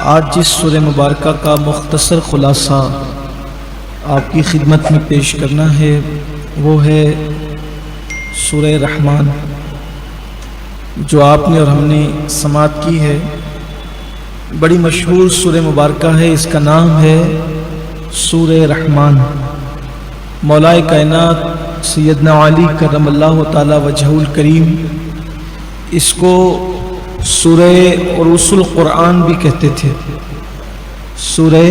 آج جس سورہ مبارکہ کا مختصر خلاصہ آپ کی خدمت میں پیش کرنا ہے وہ ہے سورہ رحمان، جو آپ نے اور ہم نے سماعت کی ہے۔ بڑی مشہور سورہ مبارکہ ہے، اس کا نام ہے سورہ رحمان۔ مولا کائنات سیدنا علی کرم اللہ تعالی وجہہ الکریم اس کو سورہ عروس القرآن بھی کہتے تھے۔ سورہ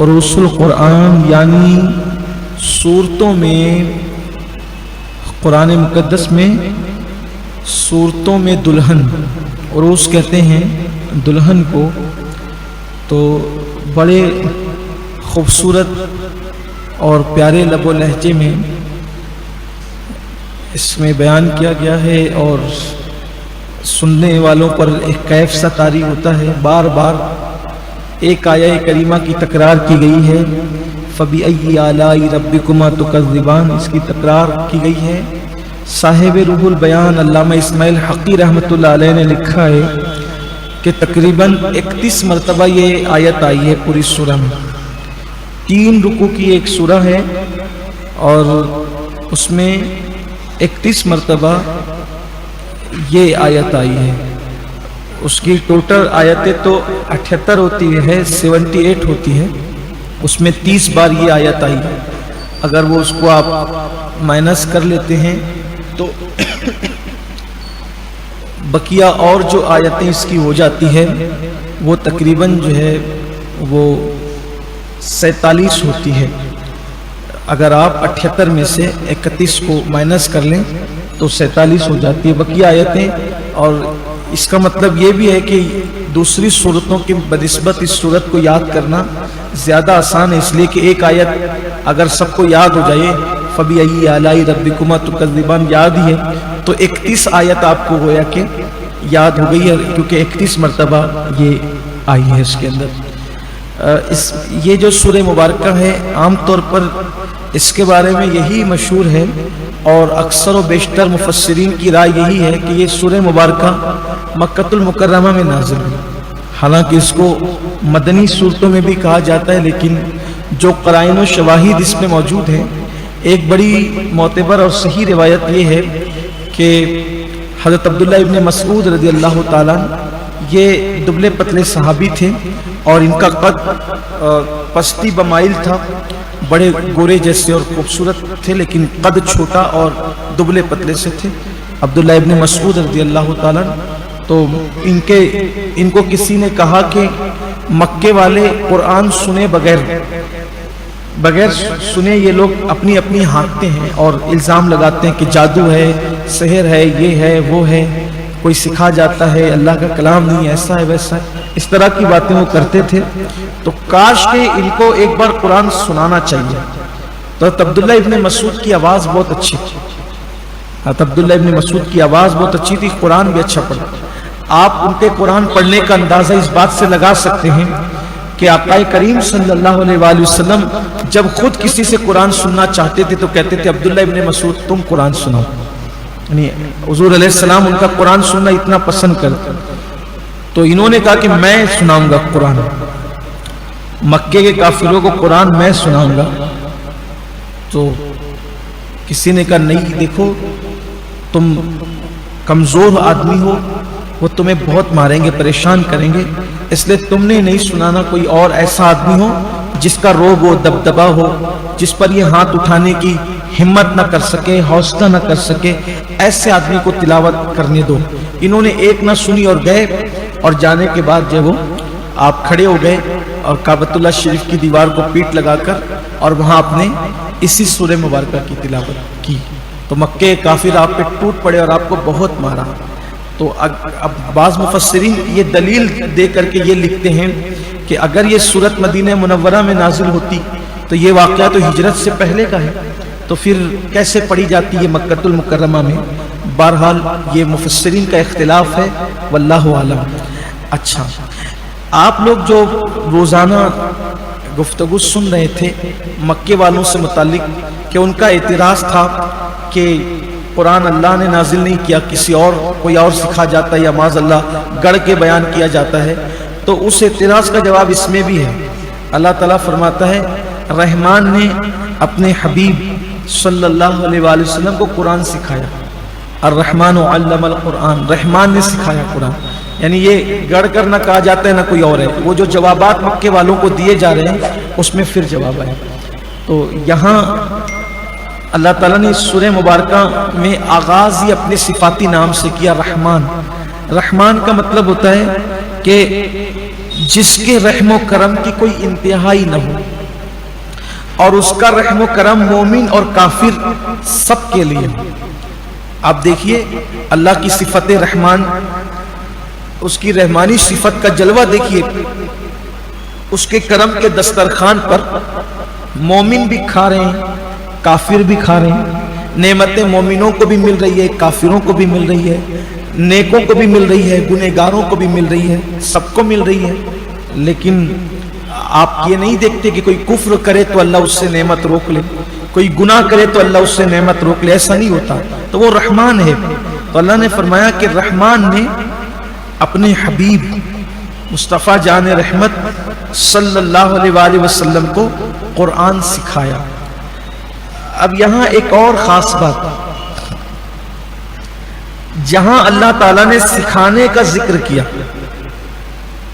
عروس القرآن یعنی سورتوں میں، قرآن مقدس میں سورتوں میں دلہن، عروس کہتے ہیں دلہن کو۔ تو بڑے خوبصورت اور پیارے لب و لہجے میں اس میں بیان کیا گیا ہے، اور سننے والوں پر ایک کیف سا طاری ہوتا ہے۔ بار بار ایک آیہ کریمہ کی تکرار کی گئی ہے، فَبِأَيِّ آلَاءِ رَبِّكُمَا تُكَذِّبَانِ، اس کی تکرار کی گئی ہے۔ صاحب روح البیان علامہ اسماعیل حقی رحمۃ اللہ علیہ نے لکھا ہے کہ تقریباً 31 مرتبہ یہ آیت آئی ہے پوری سورہ میں۔ 3 رکوع کی ایک سورہ ہے اور اس میں 31 مرتبہ یہ آیت آئی ہے۔ اس کی ٹوٹل آیتیں تو 78 ہوتی ہے، 78 ہوتی ہے، اس میں 30 بار یہ آیت آئی ہے۔ اگر وہ اس کو آپ مائنس کر لیتے ہیں تو بقیہ اور جو آیتیں اس کی ہو جاتی ہے وہ تقریباً جو ہے وہ 47 ہوتی ہے۔ اگر آپ 78 میں سے 31 کو مائنس کر لیں تو 47 ہو جاتی ہے بقیہ آیتیں۔ اور اس کا مطلب یہ بھی ہے کہ دوسری صورتوں کی بنسبت اس صورت کو یاد کرنا زیادہ آسان ہے، اس لیے کہ ایک آیت اگر سب کو یاد ہو جائے، فَبِأَيِّ آلَاءِ رَبِّكُمَا تُكَذِّبَانِ یاد ہی ہے، تو 31 آیت آپ کو گویا کہ یاد ہو گئی ہے، کیونکہ 31 مرتبہ یہ آئی ہے اس کے اندر۔ یہ جو سورہ مبارکہ ہے عام طور پر اس کے بارے میں یہی مشہور ہے، اور اکثر و بیشتر مفسرین کی رائے یہی ہے کہ یہ سورہ مبارکہ مکہ المکرمہ میں نازل ہوئی۔ حالانکہ اس کو مدنی صورتوں میں بھی کہا جاتا ہے، لیکن جو قرائن و شواہد اس میں موجود ہیں، ایک بڑی معتبر اور صحیح روایت یہ ہے کہ حضرت عبداللہ ابن مسعود رضی اللہ تعالیٰ یہ دبلے پتلے صحابی تھے، اور ان کا قد پستی بمائل تھا، بڑے گورے جیسے اور خوبصورت تھے، لیکن قد چھوٹا اور دبلے پتلے سے تھے عبداللہ ابن مسعود رضی اللہ تعالیٰ۔ تو ان کو کسی نے کہا کہ مکے والے قرآن سنے بغیر سنے یہ لوگ اپنی اپنی ہانکتے ہیں اور الزام لگاتے ہیں کہ جادو ہے، سحر ہے، یہ ہے وہ ہے، کوئی سکھا جاتا ہے، اللہ کا کلام نہیں، ایسا ہے ویسا ہے، اس طرح کی باتیں وہ کرتے تھے۔ تو کاش کہ ان کو ایک بار قرآن سنانا چاہیے۔ تو عبداللہ ابن مسعود کی آواز بہت اچھی تھی، عبداللہ ابن مسعود کی آواز بہت اچھی تھی، قرآن بھی اچھا پڑھا۔ آپ ان کے قرآن پڑھنے کا اندازہ اس بات سے لگا سکتے ہیں کہ آقا کریم صلی اللہ علیہ وآلہ وسلم جب خود کسی سے قرآن سننا چاہتے تھے تو کہتے تھے عبداللہ ابن مسعود تم قرآن سناؤ، یعنی حضور علیہ السلام ان کا قرآن سننا اتنا پسند کرتے۔ تو انہوں نے کہا کہ میں سناؤں گا قرآن، مکے کے کافروں کو قرآن میں سناؤں گا۔ تو کسی نے کہا نہیں، دیکھو تم کمزور آدمی ہو، وہ تمہیں بہت ماریں گے، پریشان کریں گے، اس لیے تم نے نہیں سنانا، کوئی اور ایسا آدمی ہو جس کا روب و دبدبا ہو، جس پر یہ ہاتھ اٹھانے کی ہمت نہ کر سکے، حوصلہ نہ کر سکے، ایسے آدمی کو تلاوت کرنے دو۔ انہوں نے ایک نہ سنی اور گئے، اور جانے کے بعد جب وہ آپ کھڑے ہو گئے اور کعبۃ اللہ شریف کی دیوار کو پیٹ لگا کر اور وہاں آپ نے اسی سورہ مبارکہ کی تلاوت کی، تو مکے کافر آپ پہ ٹوٹ پڑے اور آپ کو بہت مارا۔ تو اب بعض مفسرین یہ دلیل دے کر کے یہ لکھتے ہیں کہ اگر یہ سورت مدینہ منورہ میں نازل ہوتی تو یہ واقعہ تو ہجرت سے پہلے کا ہے، تو پھر کیسے پڑھی جاتی ہے مکہ المکرمہ میں؟ بہرحال یہ مفسرین کا اختلاف ہے، واللہ اعلم۔ اچھا، آپ لوگ جو روزانہ گفتگو سن رہے تھے مکے والوں سے متعلق کہ ان کا اعتراض تھا کہ قرآن اللہ نے نازل نہیں کیا، کسی اور کوئی اور سکھا جاتا ہے یا معاذ اللہ گڑھ کے بیان کیا جاتا ہے، تو اس اعتراض کا جواب اس میں بھی ہے. اللہ تعالیٰ فرماتا ہے رحمان نے اپنے حبیب صلی اللہ علیہ وآلہ وسلم کو قرآن سکھایا. الرحمن علم القرآن، رحمان نے سکھایا قرآن. یعنی یہ گڑ کر نہ کہا جاتا ہے نہ کوئی اور ہے. وہ جو جوابات مکے والوں کو دیے جا رہے ہیں اس میں پھر جواب ہے. تو یہاں اللہ تعالیٰ نے اس سورہ مبارکہ میں آغاز ہی اپنے صفاتی نام سے کیا، رحمان. رحمان کا مطلب ہوتا ہے کہ جس کے رحم و کرم کی کوئی انتہائی نہ ہو، اور اس کا رحم و کرم مومن اور کافر سب کے لیے. آپ دیکھیے اللہ کی صفت رحمان، اس کی رحمانی صفت کا جلوہ دیکھیے. اس کے کرم کے دسترخوان پر مومن بھی کھا رہے ہیں، کافر بھی کھا رہے ہیں. نعمتیں مومنوں کو بھی مل رہی ہے، کافروں کو بھی مل رہی ہے، نیکوں کو بھی مل رہی ہے، گنہگاروں کو بھی مل رہی ہے، سب کو مل رہی ہے. لیکن آپ یہ نہیں دیکھتے کہ کوئی کفر کرے تو اللہ اس سے نعمت روک لے، کوئی گناہ کرے تو اللہ اس سے نعمت روک لے. ایسا نہیں ہوتا. تو وہ رحمان ہے. تو اللہ نے فرمایا کہ رحمان نے اپنے حبیب مصطفیٰ جان رحمت صلی اللہ علیہ وآلہ وسلم کو قرآن سکھایا. اب یہاں ایک اور خاص بات، جہاں اللہ تعالیٰ نے سکھانے کا ذکر کیا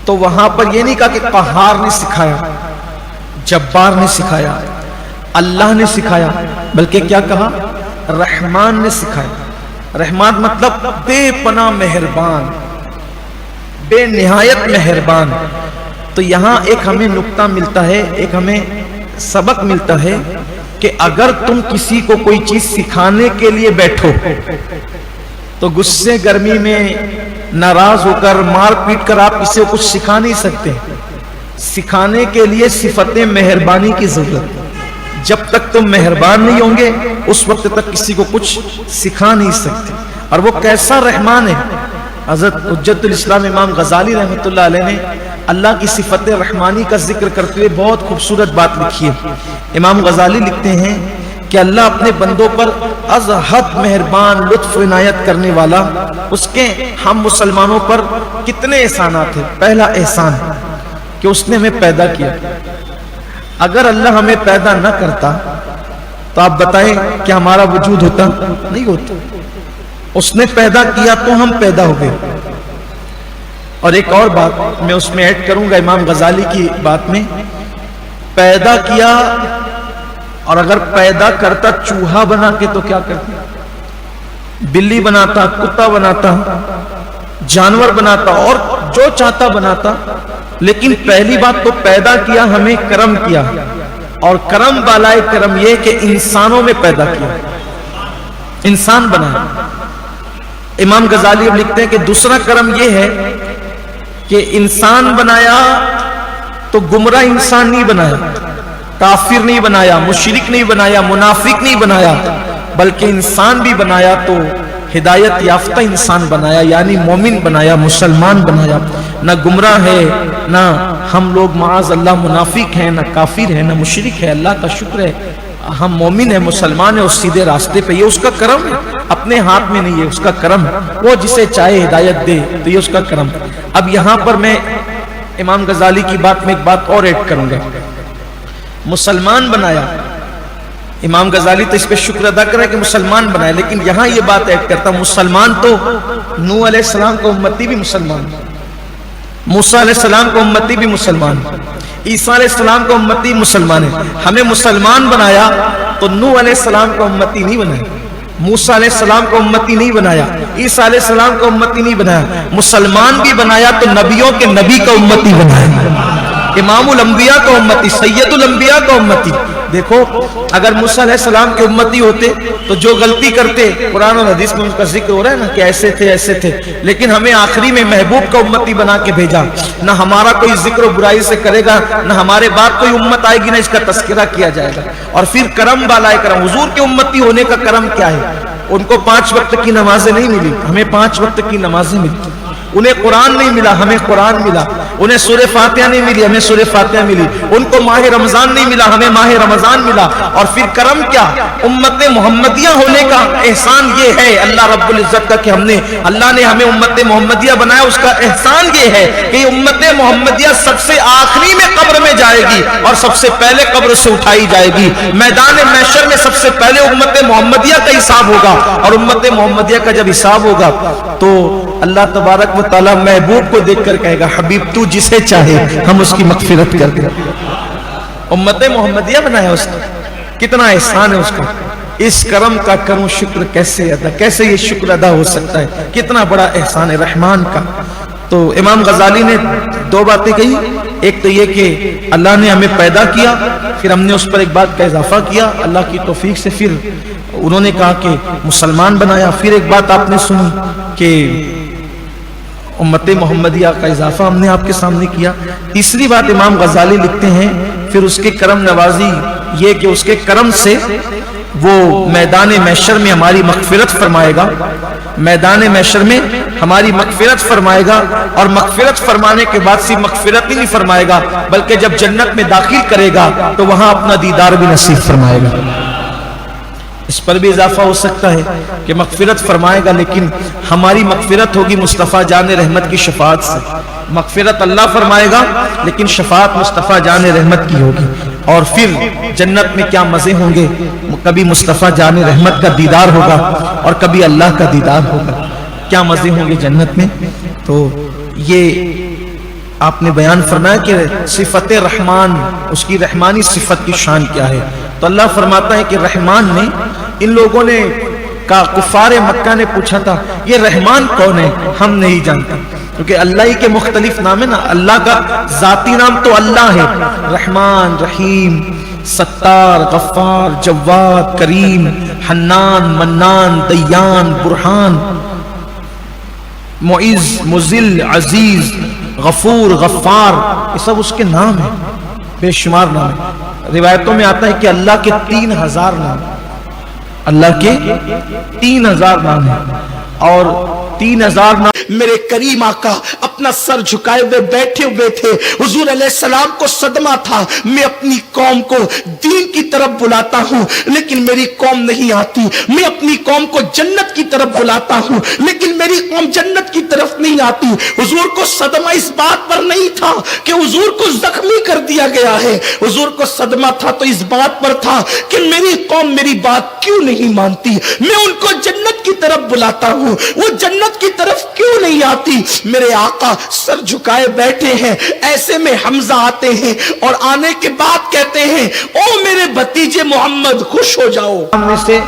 تو وہاں پر یہ نہیں کہا کہ قہار نے سکھایا، جبار نے سکھایا، اللہ نے سکھایا، بلکہ کیا کہا؟ رحمان نے سکھایا. رحمان مطلب بے پناہ مہربان، بے نہایت مہربان. تو یہاں ایک ہمیں نکتہ ملتا ہے، ایک ہمیں سبق ملتا ہے کہ اگر تم کسی کو کوئی چیز سکھانے کے لیے بیٹھو تو غصے گرمی میں ناراض ہو کر مار پیٹ کر آپ کسی کو کچھ سکھا نہیں سکتے. سکھانے کے لیے صفت مہربانی کی ضرورت. جب تک تم مہربان نہیں ہوں گے اس وقت تک کسی کو کچھ سکھا نہیں سکتے. اور وہ کیسا رحمان ہے. حضرت حجت الاسلام امام غزالی رحمۃ اللہ علیہ نے اللہ کی صفت رحمانی کا ذکر کرتے ہوئے بہت خوبصورت بات لکھی ہے. امام غزالی لکھتے ہیں کہ اللہ اپنے بندوں پر از حد مہربان، لطف عنایت کرنے والا. اس کے ہم مسلمانوں پر کتنے احسانات ہیں. پہلا احسان کہ اس نے ہمیں پیدا کیا. اگر اللہ ہمیں پیدا نہ کرتا تو آپ بتائیں کہ ہمارا وجود ہوتا؟ نہیں ہوتا. اس نے پیدا کیا تو ہم پیدا ہو گئے. اور ایک اور بات میں اس میں ایڈ کروں گا امام غزالی کی بات میں، پیدا کیا اور اگر پیدا کرتا چوہا بنا کے تو کیا کرتا؟ بلی بناتا، کتا بناتا، جانور بناتا اور جو چاہتا بناتا. لیکن پہلی بات تو پیدا کیا، ہمیں کرم کیا. اور کرم بالائے کرم یہ کہ انسانوں میں پیدا کیا، انسان بنایا. امام غزالی اب لکھتے ہیں کہ دوسرا کرم یہ ہے کہ انسان بنایا تو گمراہ انسان نہیں بنایا، کافر نہیں بنایا، مشرک نہیں بنایا، منافق نہیں بنایا، بلکہ انسان بھی بنایا تو ہدایت یافتہ انسان بنایا، یعنی مومن بنایا، مسلمان بنایا. نہ گمراہ ہے، نہ ہم لوگ معاذ اللہ منافق ہیں، نہ کافر ہے، نہ مشرک ہے. اللہ کا شکر ہے ہم مومن ہیں، مسلمان ہیں، اس سیدھے راستے پہ. یہ اس کا کرم ہے، اپنے ہاتھ میں نہیں ہے، اس کا کرم ہے. وہ جسے چاہے ہدایت دے تو یہ اس کا کرم. اب یہاں پر میں امام غزالی کی بات میں ایک بات اور ایڈ کروں گا. مسلمان بنایا، امام غزالی تو اس پہ شکر ادا کر رہا ہے کہ مسلمان بنایا، لیکن یہاں یہ بات ایڈ کرتا ہوں، مسلمان تو نوح علیہ السلام کا امتی بھی مسلمان، موسیٰ علیہ السلام کا امتی بھی مسلمان، عیسیٰ علیہ السلام کا امتی مسلمان ہے. ہمیں مسلمان بنایا تو نوح علیہ السلام کا امتی نہیں بنایا، موسیٰ علیہ السلام کا امتی نہیں بنایا، عیسیٰ علیہ السلام کا امتی نہیں بنایا. مسلمان بھی بنایا تو نبیوں کے نبی کا امتی بنایا، امام الانبیاء کا امتی، سید الانبیاء کا امتی. دیکھو اگر موسیٰ علیہ السلام کے امتی ہوتے تو جو غلطی کرتے قرآن اور حدیث میں ان کا ذکر ہو رہا ہے نا کہ ایسے تھے ایسے تھے، لیکن ہمیں آخری میں محبوب کا امتی بنا کے بھیجا. نہ ہمارا کوئی ذکر و برائی سے کرے گا، نہ ہمارے بعد کوئی امت آئے گی، نہ اس کا تذکرہ کیا جائے گا. اور پھر کرم بالائے کرم، حضور کے امتی ہونے کا کرم کیا ہے؟ ان کو 5 وقت کی نمازیں نہیں ملی، ہمیں 5 وقت کی نمازیں ملی. انہیں قرآن نہیں ملا، ہمیں قرآن ملا. انہیں سورہ فاتحہ نہیں ملی، ہمیں سورہ فاتحہ ملی. ان کو ماہ رمضان نہیں ملا، ہمیں ماہ رمضان ملا. اور پھر کرم کیا؟ امت محمدیہ ہونے کا احسان یہ ہے اللہ رب العزت کا کہ اللہ نے ہمیں امت محمدیہ بنایا. اس کا احسان یہ ہے کہ امت محمدیہ سب سے آخری میں قبر میں جائے گی اور سب سے پہلے قبر سے اٹھائی جائے گی. میدان محشر میں سب سے پہلے امت محمدیہ کا حساب ہوگا، اور امت محمدیہ کا جب حساب ہوگا تو اللہ تبارک و تعالی محبوب کو دیکھ کر کہے گا حبیب تو جسے چاہے ہم اس کی مغفرت کر دیں. امت محمدیہ بنایا اس نے، کتنا احسان ہے اس کا. اس کرم کا کروں شکر کیسے یہ شکر ادا ہو سکتا ہے؟ کتنا بڑا احسان ہے رحمان کا. تو امام غزالی نے دو باتیں کہی. ایک تو یہ کہ اللہ نے ہمیں پیدا کیا، پھر ہم نے اس پر ایک بات کا اضافہ کیا اللہ کی توفیق سے، پھر انہوں نے کہا کہ مسلمان بنایا. پھر ایک بات آپ نے سنی کہ امت محمدیہ کا اضافہ ہم نے آپ کے سامنے کیا. تیسری بات امام غزالی لکھتے ہیں پھر اس کے کرم نوازی یہ کہ اس کے کرم سے وہ میدان محشر میں ہماری مغفرت فرمائے گا. میدان محشر میں ہماری مغفرت فرمائے گا، اور مغفرت فرمانے کے بعد صرف مغفرت ہی نہیں فرمائے گا بلکہ جب جنت میں داخل کرے گا تو وہاں اپنا دیدار بھی نصیب فرمائے گا. اس پر بھی اضافہ ہو سکتا ہے کہ مغفرت فرمائے گا، لیکن ہماری مغفرت ہوگی مصطفیٰ جان رحمت کی شفاعت سے. مغفرت اللہ فرمائے گا لیکن شفاعت مصطفیٰ جان رحمت کی ہوگی. اور پھر جنت میں کیا مزے ہوں گے، کبھی مصطفیٰ جان رحمت کا دیدار ہوگا اور کبھی اللہ کا دیدار ہوگا. کیا مزے ہوں گے جنت میں. تو یہ آپ نے بیان فرمایا کہ صفت رحمان، اس کی رحمانی صفت کی شان کیا ہے. تو اللہ فرماتا ہے کہ رحمان نے، ان لوگوں نے کا کفار مکہ نے پوچھا تھا یہ رحمان کون ہے، ہم نہیں جانتے، کیونکہ اللہ ہی کے مختلف نام ہے نا. اللہ کا ذاتی نام تو اللہ ہے، رحمان، رحیم، ستار، غفار، جواد، کریم، حنان، منان، دیان، برہان، معز، مذل، عزیز، غفور، غفار، یہ سب اس کے نام ہیں، بے شمار نام ہیں. روایتوں میں آتا ہے کہ اللہ کے 3000 نام، اللہ کے 3000 نام ہیں. اور 3000 نام میرے کریم آقا اپنا سر جھکائے ہوئے بیٹھے ہوئے تھے. حضور علیہ السلام کو صدمہ تھا، میں اپنی قوم کو دین کی طرف بلاتا ہوں لیکن میری قوم نہیں آتی. میں اپنی قوم کو جنت کی طرف بلاتا ہوں لیکن میری قوم جنت کی طرف نہیں آتی. حضور کو صدمہ اس بات پر نہیں تھا کہ حضور کو زخمی کر دیا گیا ہے، حضور کو صدمہ تھا تو اس بات پر تھا کہ میری قوم میری بات کیوں نہیں مانتی. میں ان کو جنت کی طرف بلاتا ہوں، وہ جنت کی طرف کیوں نہیں آتی. میرے آقا سر جھکائے بیٹھے ہیں. ایسے میں حمزہ آتے ہیں اور آنے کے بعد کہتے ہیں او میرے بھتیجے محمد خوش ہو جاؤ. میں سے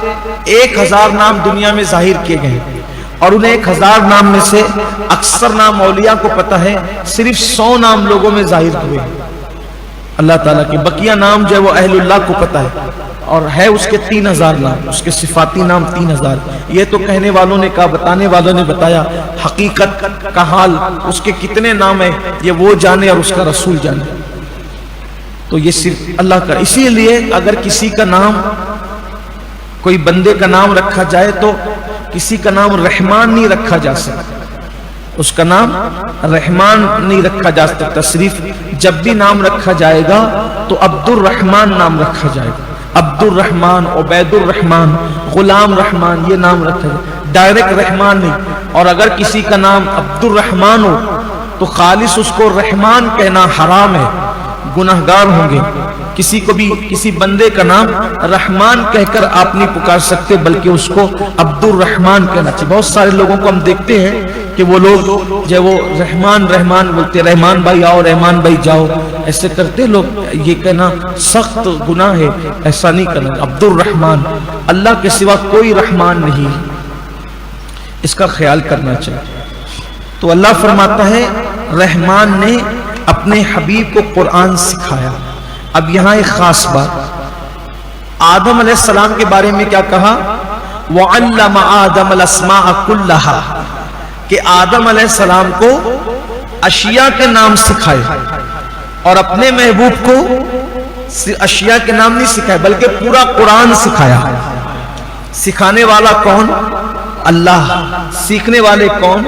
1000 نام دنیا میں ظاہر کیے گئے اور انہیں 1000 نام میں سے اکثر نام اولیاء کو پتا ہے، صرف 100 نام لوگوں میں ظاہر ہوئے اللہ تعالیٰ کے. بقیہ نام جو ہے وہ اہل اللہ کو پتا ہے، اور ہے اس کے 3000 نام، اس کے صفاتی نام 3000. یہ تو کہنے والوں نے کہا، بتانے والوں نے بتایا. حقیقت کا حال اس کے کتنے نام ہیں یہ وہ جانے اور اس کا رسول جانے. تو یہ صرف اللہ کا. اسی لیے اگر کسی کا نام، کوئی بندے کا نام رکھا جائے تو کسی کا نام رحمان نہیں رکھا جا سکتا، اس کا نام رحمان نہیں رکھا جا سکتا. صرف جب بھی نام رکھا جائے گا تو عبد الرحمن نام رکھا جائے گا. عبد الرحمن، عبید الرحمن، غلام رحمان، یہ نام رکھا جائے گا، ڈائریکٹ رحمان نہیں. اور اگر کسی کا نام عبد الرحمن ہو تو خالص اس کو رحمان کہنا حرام ہے، گناہگار ہوں گے. کسی کو بھی کسی بندے کا نام رحمان کہہ کر آپ نہیں پکار سکتے بلکہ اس کو عبد الرحمن کہنا چاہیے. بہت سارے لوگوں کو ہم دیکھتے ہیں کہ وہ لوگ جو وہ رحمان رحمان بولتے، رحمان بھائی آؤ، رحمان بھائی جاؤ، ایسے کرتے لوگ. یہ کہنا سخت گناہ ہے، ایسا نہیں کرنا. عبد الرحمن، اللہ کے سوا کوئی رحمان نہیں، اس کا خیال کرنا چاہیے. تو اللہ فرماتا ہے رحمان نے اپنے حبیب کو قرآن سکھایا. اب یہاں ایک خاص بات، آدم علیہ السلام کے بارے میں کیا کہا؟ وَعَلَّمَ آدَمَ الْأَسْمَاءَ كُلَّهَا، کہ آدم علیہ السلام کو اشیاء کے نام سکھائے، اور اپنے محبوب کو اشیاء کے نام نہیں سکھائے بلکہ پورا قرآن سکھایا. سکھانے والا کون؟ اللہ. سیکھنے والے کون؟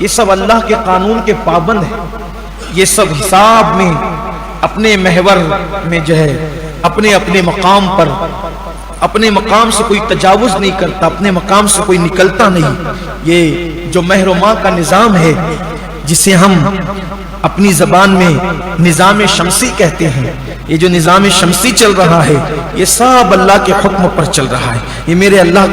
یہ سب اللہ کے قانون کے پابند ہیں، یہ سب حساب میں اپنے محور میں جو ہے اپنے اپنے مقام پر، اپنے مقام سے کوئی تجاوز نہیں کرتا، اپنے مقام سے کوئی نکلتا نہیں۔ یہ جو مہر و ماہ کا نظام ہے جسے ہم اپنی زبان میں نظام شمسی کہتے ہیں، یہ جو نظام شمسی چل رہا ہے یہ سب اللہ کے حکم پر چل رہا ہے، یہ میرے اللہ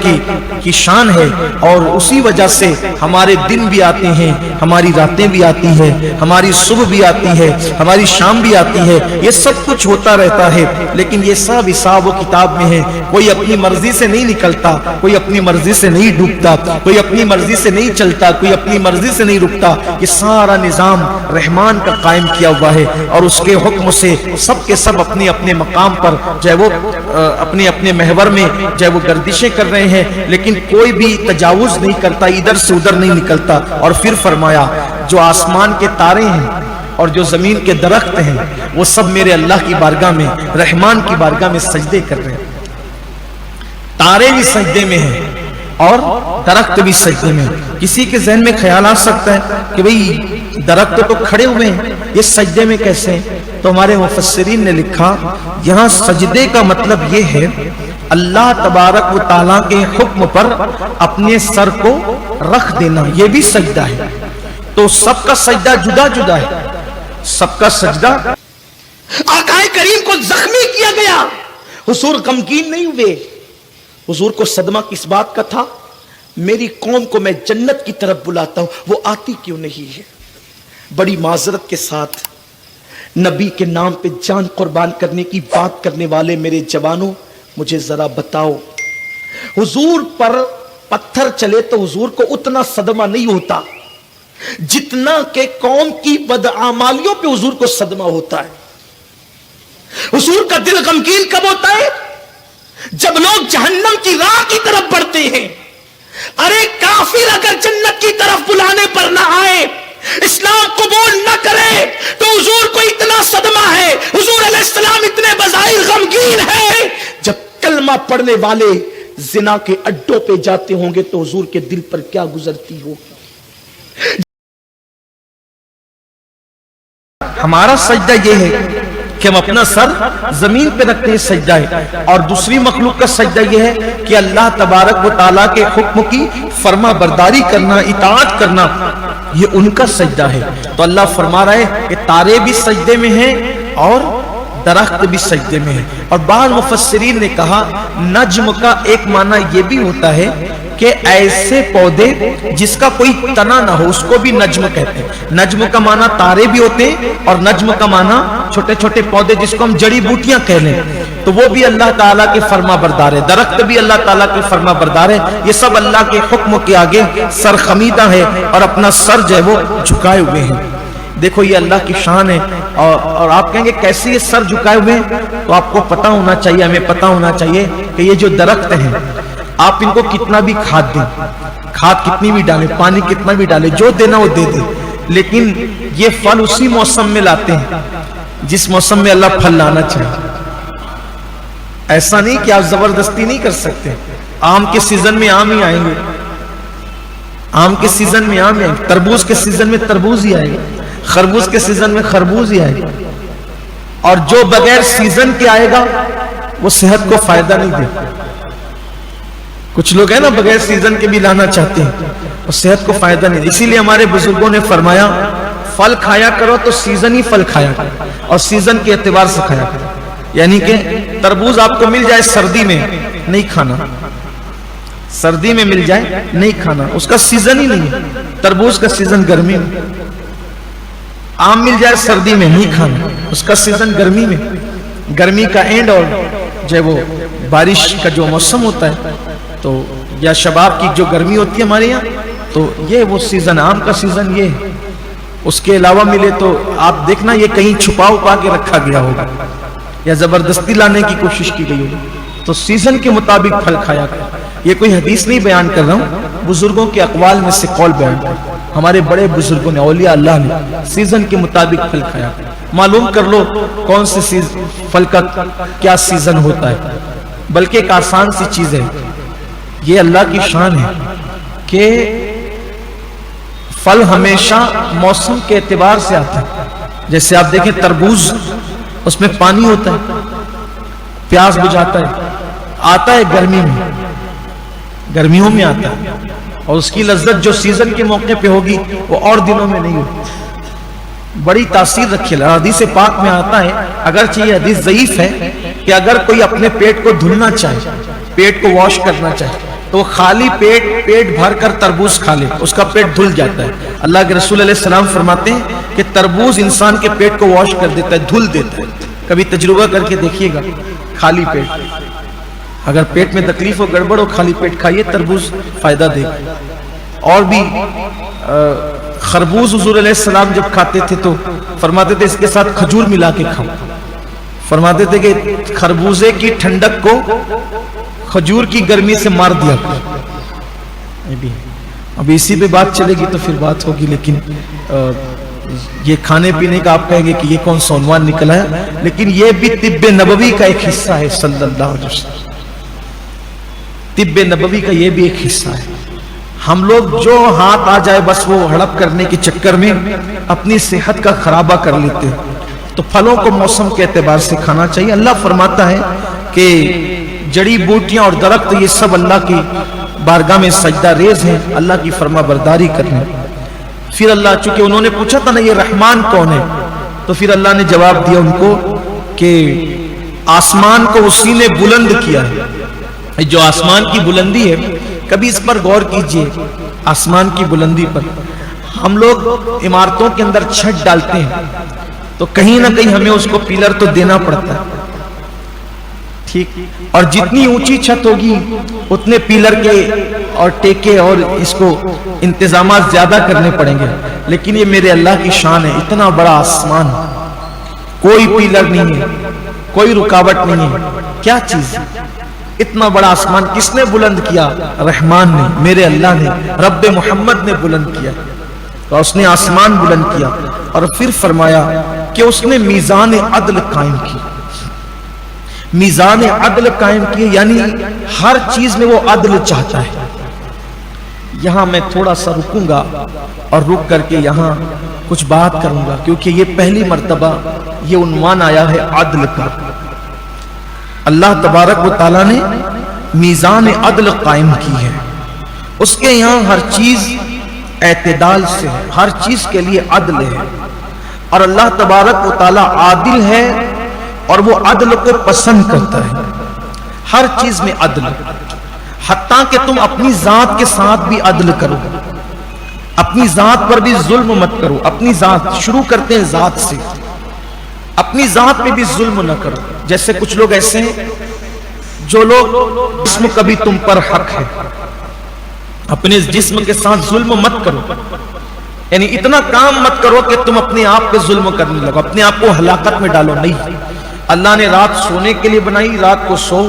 کی شان ہے، اور اسی وجہ سے ہمارے دن بھی آتے ہیں، ہماری راتیں بھی آتی ہیں، ہماری صبح بھی آتی ہے، ہماری شام بھی آتی ہے، یہ سب کچھ ہوتا رہتا ہے، لیکن یہ سب حساب و کتاب میں ہے۔ کوئی اپنی مرضی سے نہیں نکلتا، کوئی اپنی مرضی سے نہیں ڈوبتا، کوئی اپنی مرضی سے نہیں چلتا، کوئی اپنی مرضی سے نہیں رکتا، یہ سارا نظام رحمان کا قائم کیا ہوا ہے، اور اس کے حکم سے سب کے سب اپنے اپنے مقام پر چاہے وہ اپنے اپنے محور میں چاہے وہ گردشیں کر رہے ہیں، لیکن کوئی بھی تجاوز نہیں کرتا، ادھر سے ادھر نہیں نکلتا۔ اور پھر فرمایا جو آسمان کے تارے ہیں اور جو زمین کے درخت ہیں وہ سب میرے اللہ کی بارگاہ میں، رحمان کی بارگاہ میں سجدے کر رہے ہیں۔ تارے بھی سجدے میں ہیں اور درخت بھی سجدے میں ہیں۔ کسی کے ذہن میں خیال آ سکتا ہے کہ بھئی درخت تو کھڑے ہوئے ہیں، یہ سجدے میں کیسے ہیں؟ تو ہمارے مفسرین نے لکھا یہاں سجدے کا مطلب یہ ہے اللہ تبارک و تعالیٰ کے حکم پر اپنے سر کو رکھ دینا، یہ بھی سجدہ ہے۔ تو سب کا سجدہ جدا جدا ہے، سب کا سجدہ۔ آقا کریم کو زخمی کیا گیا، حضور غمگین نہیں ہوئے۔ حضور کو صدمہ کس بات کا تھا؟ میری قوم کو میں جنت کی طرف بلاتا ہوں، وہ آتی کیوں نہیں ہے؟ بڑی معذرت کے ساتھ نبی کے نام پہ جان قربان کرنے کی بات کرنے والے میرے جوانوں، مجھے ذرا بتاؤ، حضور پر پتھر چلے تو حضور کو اتنا صدمہ نہیں ہوتا جتنا کہ قوم کی بدعمالیوں پہ حضور کو صدمہ ہوتا ہے۔ حضور کا دل غمگین کب ہوتا ہے؟ جب لوگ جہنم کی راہ کی طرف بڑھتے ہیں۔ ارے کافر اگر جنت کی طرف بلانے پر نہ آئے، اسلام قبول نہ کرے، تو حضور کو اتنا صدمہ ہے، حضور علیہ السلام اتنے بظاہر غمگین ہیں۔ جب کلمہ پڑھنے والے زنا کے اڈوں پہ جاتے ہوں گے تو حضور کے دل پر کیا گزرتی ہوگی؟ ہمارا سجدہ یہ ہے کہ ہم اپنا سر زمین پہ رکھتے ہیں، سجدہ ہے، اور دوسری مخلوق کا سجدہ یہ ہے کہ اللہ تبارک و تعالیٰ کے حکم کی فرما برداری کرنا، اطاعت کرنا، یہ ان کا سجدہ ہے۔ تو اللہ فرما رہا ہے کہ تارے بھی سجدے میں ہیں اور درخت بھی سجدے میں ہیں۔ اور بعض مفسرین نے کہا نجم کا ایک معنی یہ بھی ہوتا ہے کہ ایسے پودے جس کا کوئی تنا نہ ہو اس کو بھی نجم کہتے ہیں۔ نجم کا معنی تارے بھی ہوتے ہیں اور نجم کا معنی چھوٹے چھوٹے پودے جس کو ہم جڑی بوٹیاں کہہ لیں، تو وہ بھی اللہ تعالیٰ کے فرما بردار ہے۔ درخت بھی اللہ تعالیٰ کے فرما بردار ہے۔ یہ سب اللہ کے حکم کے آگے سر خمیدہ ہے اور اپنا سر جو ہے وہ جھکائے ہوئے ہیں۔ دیکھو یہ اللہ کی شان ہے، اور آپ کہیں گے کیسے یہ سر جھکائے ہوئے ہیں؟ تو آپ کو پتا ہونا چاہیے، ہمیں پتا ہونا چاہیے کہ یہ جو درخت ہیں آپ ان کو کتنا بھی کھاد دیں، کھاد کتنی بھی ڈالیں، پانی کتنا بھی ڈالیں، جو دینا وہ دے دیں، لیکن یہ پھل اسی موسم میں لاتے ہیں جس موسم میں اللہ پھل لانا چاہے۔ ایسا نہیں کہ آپ زبردستی نہیں کر سکتے۔ آم کے سیزن میں آم ہی آئیں گے، آم کے سیزن میں آم ہی آئیں گے، تربوز کے سیزن میں تربوز ہی آئے گا، خربوز کے سیزن میں خربوز ہی آئے گا، اور جو بغیر سیزن کے آئے گا وہ صحت کو فائدہ نہیں دے گا۔ کچھ لوگ ہیں نا بغیر سیزن کے بھی لانا چاہتے ہیں اور صحت کو فائدہ نہیں دے۔ اسی لیے ہمارے بزرگوں نے فرمایا پھل کھایا کرو تو سیزن ہی پھل کھایا کرو، اور سیزن کے اعتبار سے کھایا کرو۔ یعنی کہ تربوز آپ کو مل جائے سردی میں نہیں کھانا، سردی میں مل جائے نہیں کھانا، اس کا سیزن ہی نہیں ہے۔ تربوز کا سیزن گرمی میں، آم مل جائے سردی میں نہیں کھانا، اس کا سیزن گرمی میں، گرمی کا اینڈ اور جو وہ بارش کا جو موسم ہوتا ہے تو یا شباب کی جو گرمی ہوتی ہے ہمارے یہاں، تو یہ وہ سیزن، آم کا سیزن یہ ہے۔ اس کے علاوہ ملے تو آپ دیکھنا یہ کہیں چھپا اپا کے رکھا گیا ہوگا یا زبردستی لانے کی کوشش کی گئی ہوگی۔ تو سیزن کے مطابق پھل کھایا کرو۔ یہ کوئی حدیث نہیں بیان کر رہا ہوں، بزرگوں کے اقوال میں سے قول بیان کر، ہمارے بڑے بزرگوں نے، اولیاء اللہ نے سیزن کے مطابق پھل کھایا کرو۔ معلوم کر لو کون سے پھل کا کیا سیزن ہوتا ہے، بلکہ ایک آسان سی چیز ہے، یہ اللہ کی شان ہے کہ پھل ہمیشہ موسم کے اعتبار سے آتا ہے. جیسے آپ دیکھیں تربوز، اس میں پانی ہوتا ہے، پیاس بجھاتا ہے، آتا ہے گرمی میں، گرمیوں میں آتا ہے، اور اس کی لذت جو سیزن کے موقع پہ ہوگی وہ اور دنوں میں نہیں ہوگی. بڑی تاثیر رکھی ہے. حدیث پاک میں آتا ہے، اگرچہ یہ حدیث ضعیف ہے، کہ اگر کوئی اپنے پیٹ کو دھلنا چاہے، پیٹ کو واش کرنا چاہے، تو خالی پیٹ بھر کر تربوز کھا لے، اس کا پیٹ دھل جاتا ہے. اللہ کے رسول علیہ السلام فرماتے ہیں کہ تربوز انسان کے پیٹ کو واش کر دیتا ہے، دھل دیتا ہے. کبھی تجربہ کر کے دیکھیے گا. خالی پیٹ، اگر پیٹ میں تکلیف ہو، گڑبڑ ہو، خالی پیٹ کھائیے، تربوز فائدہ دے گا. اور بھی خربوز حضور علیہ السلام جب کھاتے تھے تو فرماتے تھے اس کے ساتھ کھجور ملا کے کھاؤ. فرماتے تھے کہ خربوزے کی ٹھنڈک کو کھجور کی گرمی سے مار دیا. اب اسی پہ بات چلے گی تو پھر بات ہوگی، لیکن یہ کھانے پینے کا آپ کہیں گے کہ یہ کون سا عنوان نکلا ہے، لیکن یہ بھی طب نبوی کا ایک حصہ ہے. صلی اللہ علیہ وسلم طب نبوی کا یہ بھی ایک حصہ ہے. ہم لوگ جو ہاتھ آ جائے بس وہ ہڑپ کرنے کے چکر میں اپنی صحت کا خرابہ کر لیتے ہیں. تو پھلوں کو موسم کے اعتبار سے کھانا چاہیے. اللہ فرماتا ہے کہ جڑی بوٹیاں اور درخت یہ سب اللہ کی بارگاہ میں سجدہ ریز ہیں، اللہ کی فرما برداری کرنے. پھر اللہ، چونکہ انہوں نے پوچھا تھا نا یہ رحمان کون ہے، تو پھر اللہ نے جواب دیا ان کو کہ آسمان کو اسی نے بلند کیا ہے. جو آسمان کی بلندی ہے، کبھی اس پر غور کیجئے. آسمان کی بلندی پر ہم لوگ عمارتوں کے اندر چھت ڈالتے ہیں تو کہیں نہ کہیں ہمیں اس کو پیلر تو دینا پڑتا ہے، ٹھیک، اور جتنی اونچی چھت ہوگی اتنے پیلر کے اور ٹیکے اور اس کو انتظامات زیادہ کرنے پڑیں گے. لیکن یہ میرے اللہ کی شان ہے، اتنا بڑا آسمان، کوئی پیلر نہیں ہے، کوئی رکاوٹ نہیں ہے. کیا چیز ہے؟ اتنا بڑا آسمان کس نے بلند کیا؟ رحمان نے، میرے اللہ نے، رب محمد نے بلند کیا. تو اس نے آسمان بلند کیا اور پھر فرمایا کہ اس نے میزان عدل قائم کی. میزان عدل قائم کی یعنی ہر چیز میں وہ عدل چاہتا ہے. یہاں میں تھوڑا سا رکوں گا اور رک کر کے یہاں کچھ بات کروں گا، کیونکہ یہ پہلی مرتبہ یہ عنوان آیا ہے عدل کا. اللہ تبارک و تعالیٰ نے میزان عدل قائم کی ہے. اس کے یہاں ہر چیز اعتدال سے ہے، ہر چیز کے لیے عدل ہے. اور اللہ تبارک و تعالیٰ عادل ہے اور وہ عدل کو پسند کرتا ہے. ہر چیز میں عدل، حتیٰ کہ تم اپنی ذات کے ساتھ بھی عدل کرو، اپنی ذات پر بھی ظلم مت کرو. اپنی ذات، شروع کرتے ہیں ذات سے، اپنی ذات پہ بھی ظلم نہ کرو. جیسے کچھ لوگ ایسے ہیں جو لوگ جسم کبھی تم پر حق ہے، اپنے جسم کے ساتھ ظلم مت کرو. یعنی اتنا کام مت کرو کہ تم اپنے آپ پہ ظلم کرنے لگو، اپنے آپ کو ہلاکت میں ڈالو. نہیں، اللہ نے رات سونے کے لیے بنائی، رات کو سو.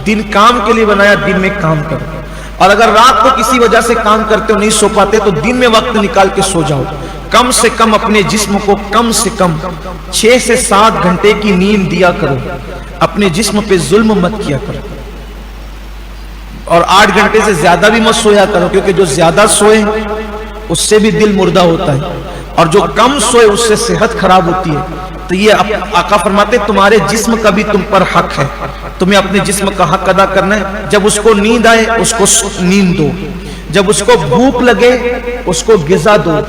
دن کام کے لیے بنایا، دن میں کام کرو. اور اگر رات کو کسی وجہ سے کام کرتے ہو نہیں سو پاتے تو دن میں وقت نکال کے سو جاؤ. کم سے کم اپنے جسم کو کم سے کم 6 سے 7 گھنٹے کی نیند دیا کرو. اپنے جسم پہ ظلم مت کیا کرو. اور 8 گھنٹے سے زیادہ بھی مت سویا کرو، کیونکہ جو زیادہ سوئے اس سے بھی دل مردہ ہوتا ہے، اور جو کم سوئے اس سے صحت خراب ہوتی ہے. تو یہ آقا فرماتے تمہارے جسم کا بھی تم پر حق ہے، تمہیں اپنے جسم کا حق ادا کرنا ہے. جب اس کو نیند آئے اس کو نیند دو، جب اس کو بھوک لگے اس کو غذا دو،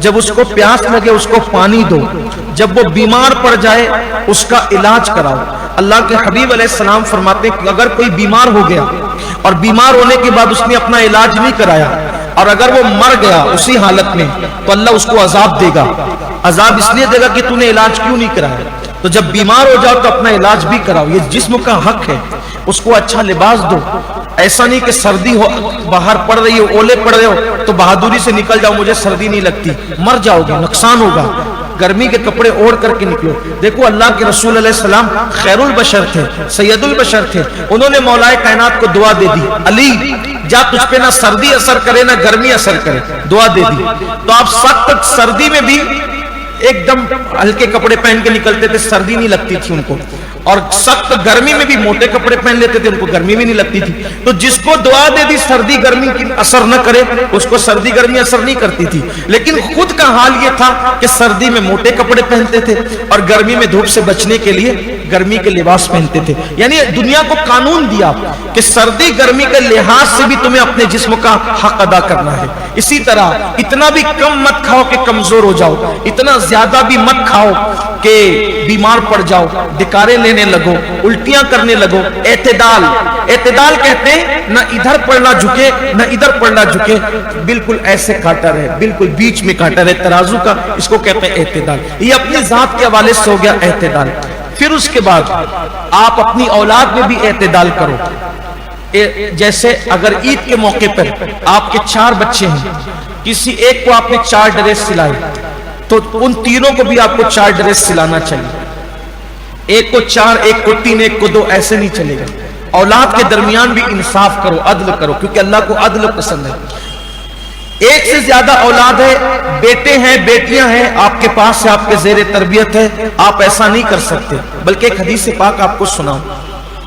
جب اس کو پیاس لگے اس کو پانی دو، جب وہ بیمار پڑ جائے اس کا علاج کراؤ. اللہ کے حبیب علیہ السلام فرماتے ہیں کہ اگر کوئی بیمار ہو گیا اور بیمار ہونے کے بعد اس نے اپنا علاج نہیں کرایا اور اگر وہ مر گیا اسی حالت میں تو اللہ اس کو عذاب دے گا. عذاب اس لیے دے گا کہ تو نے علاج کیوں نہیں کرایا. تو جب بیمار ہو جاؤ تو اپنا علاج بھی کراؤ. یہ جسم کا حق ہے، اس کو اچھا لباس دو. ایسا نہیں کہ سردی ہو، باہر پڑ رہی ہو، اولے پڑ رہے ہو تو بہادری سے نکل جاؤ، مجھے سردی نہیں لگتی. مر جاؤ گے، نقصان ہوگا. گرمی کے کپڑے اوڑھ کر کے نکلو. دیکھو اللہ کے رسول علیہ السلام خیر البشر تھے، سید البشر تھے. انہوں نے مولا کائنات کو دعا دے دی، علی جا تجھ پہ نہ سردی اثر کرے نہ گرمی اثر کرے. دعا دے دی. تو آپ سخت سردی میں بھی ایک دم ہلکے کپڑے پہن کے نکلتے تھے، سردی نہیں لگتی تھی ان کو. اور سخت گرمی میں بھی موٹے کپڑے پہن لیتے تھے, ان کو گرمی بھی نہیں لگتی تھی. تو جس کو دعا دے دی سردی گرمی کی اثر نہ کرے, اس کو سردی گرمی اثر نہیں کرتی تھی. لیکن خود کا حال یہ تھا کہ سردی میں موٹے کپڑے پہنتے تھے اور گرمی میں دھوپ سے بچنے کے لیے گرمی کے لباس پہنتے تھے. یعنی دنیا کو قانون دیا کہ سردی گرمی کے لحاظ سے بھی تمہیں اپنے جسم کا حق ادا کرنا ہے. اسی طرح اتنا بھی کم مت کھاؤ کہ کمزور ہو جاؤ, اتنا زیادہ بھی مت کھاؤ کہ بیمار پڑ جاؤ, ڈکارے لینے لگو, الٹیاں کرنے لگو. اعتدال, اعتدال کہتے ہیں نہ ادھر پڑنا جھکے نہ ادھر پڑنا جھکے, بالکل ایسے کاٹا رہے, بالکل بیچ میں کاٹا رہے ترازو کا, اس کو کہتے ہیں اعتدال. یہ اپنی ذات کے حوالے سے ہو گیا اعتدال. پھر اس کے بعد آپ اپنی اولاد میں بھی اعتدال کرو. جیسے اگر عید کے موقع پر آپ کے 4 بچے ہیں, کسی ایک کو آپ نے 4 ڈریس سلائے تو ان تینوں کو بھی آپ کو 4 ڈریس سلانا چاہیے. ایک کو 4, ایک کو 3, ایک کو 2, ایسے نہیں چلے گا. اولاد کے درمیان بھی انصاف کرو, عدل کرو, کیونکہ اللہ کو عدل پسند ہے. ایک سے زیادہ اولاد ہے, بیٹے ہیں بیٹیاں ہیں آپ کے پاس ہے, آپ کے زیر تربیت ہے, آپ ایسا نہیں کر سکتے. بلکہ ایک حدیث پاک آپ کو سناؤں.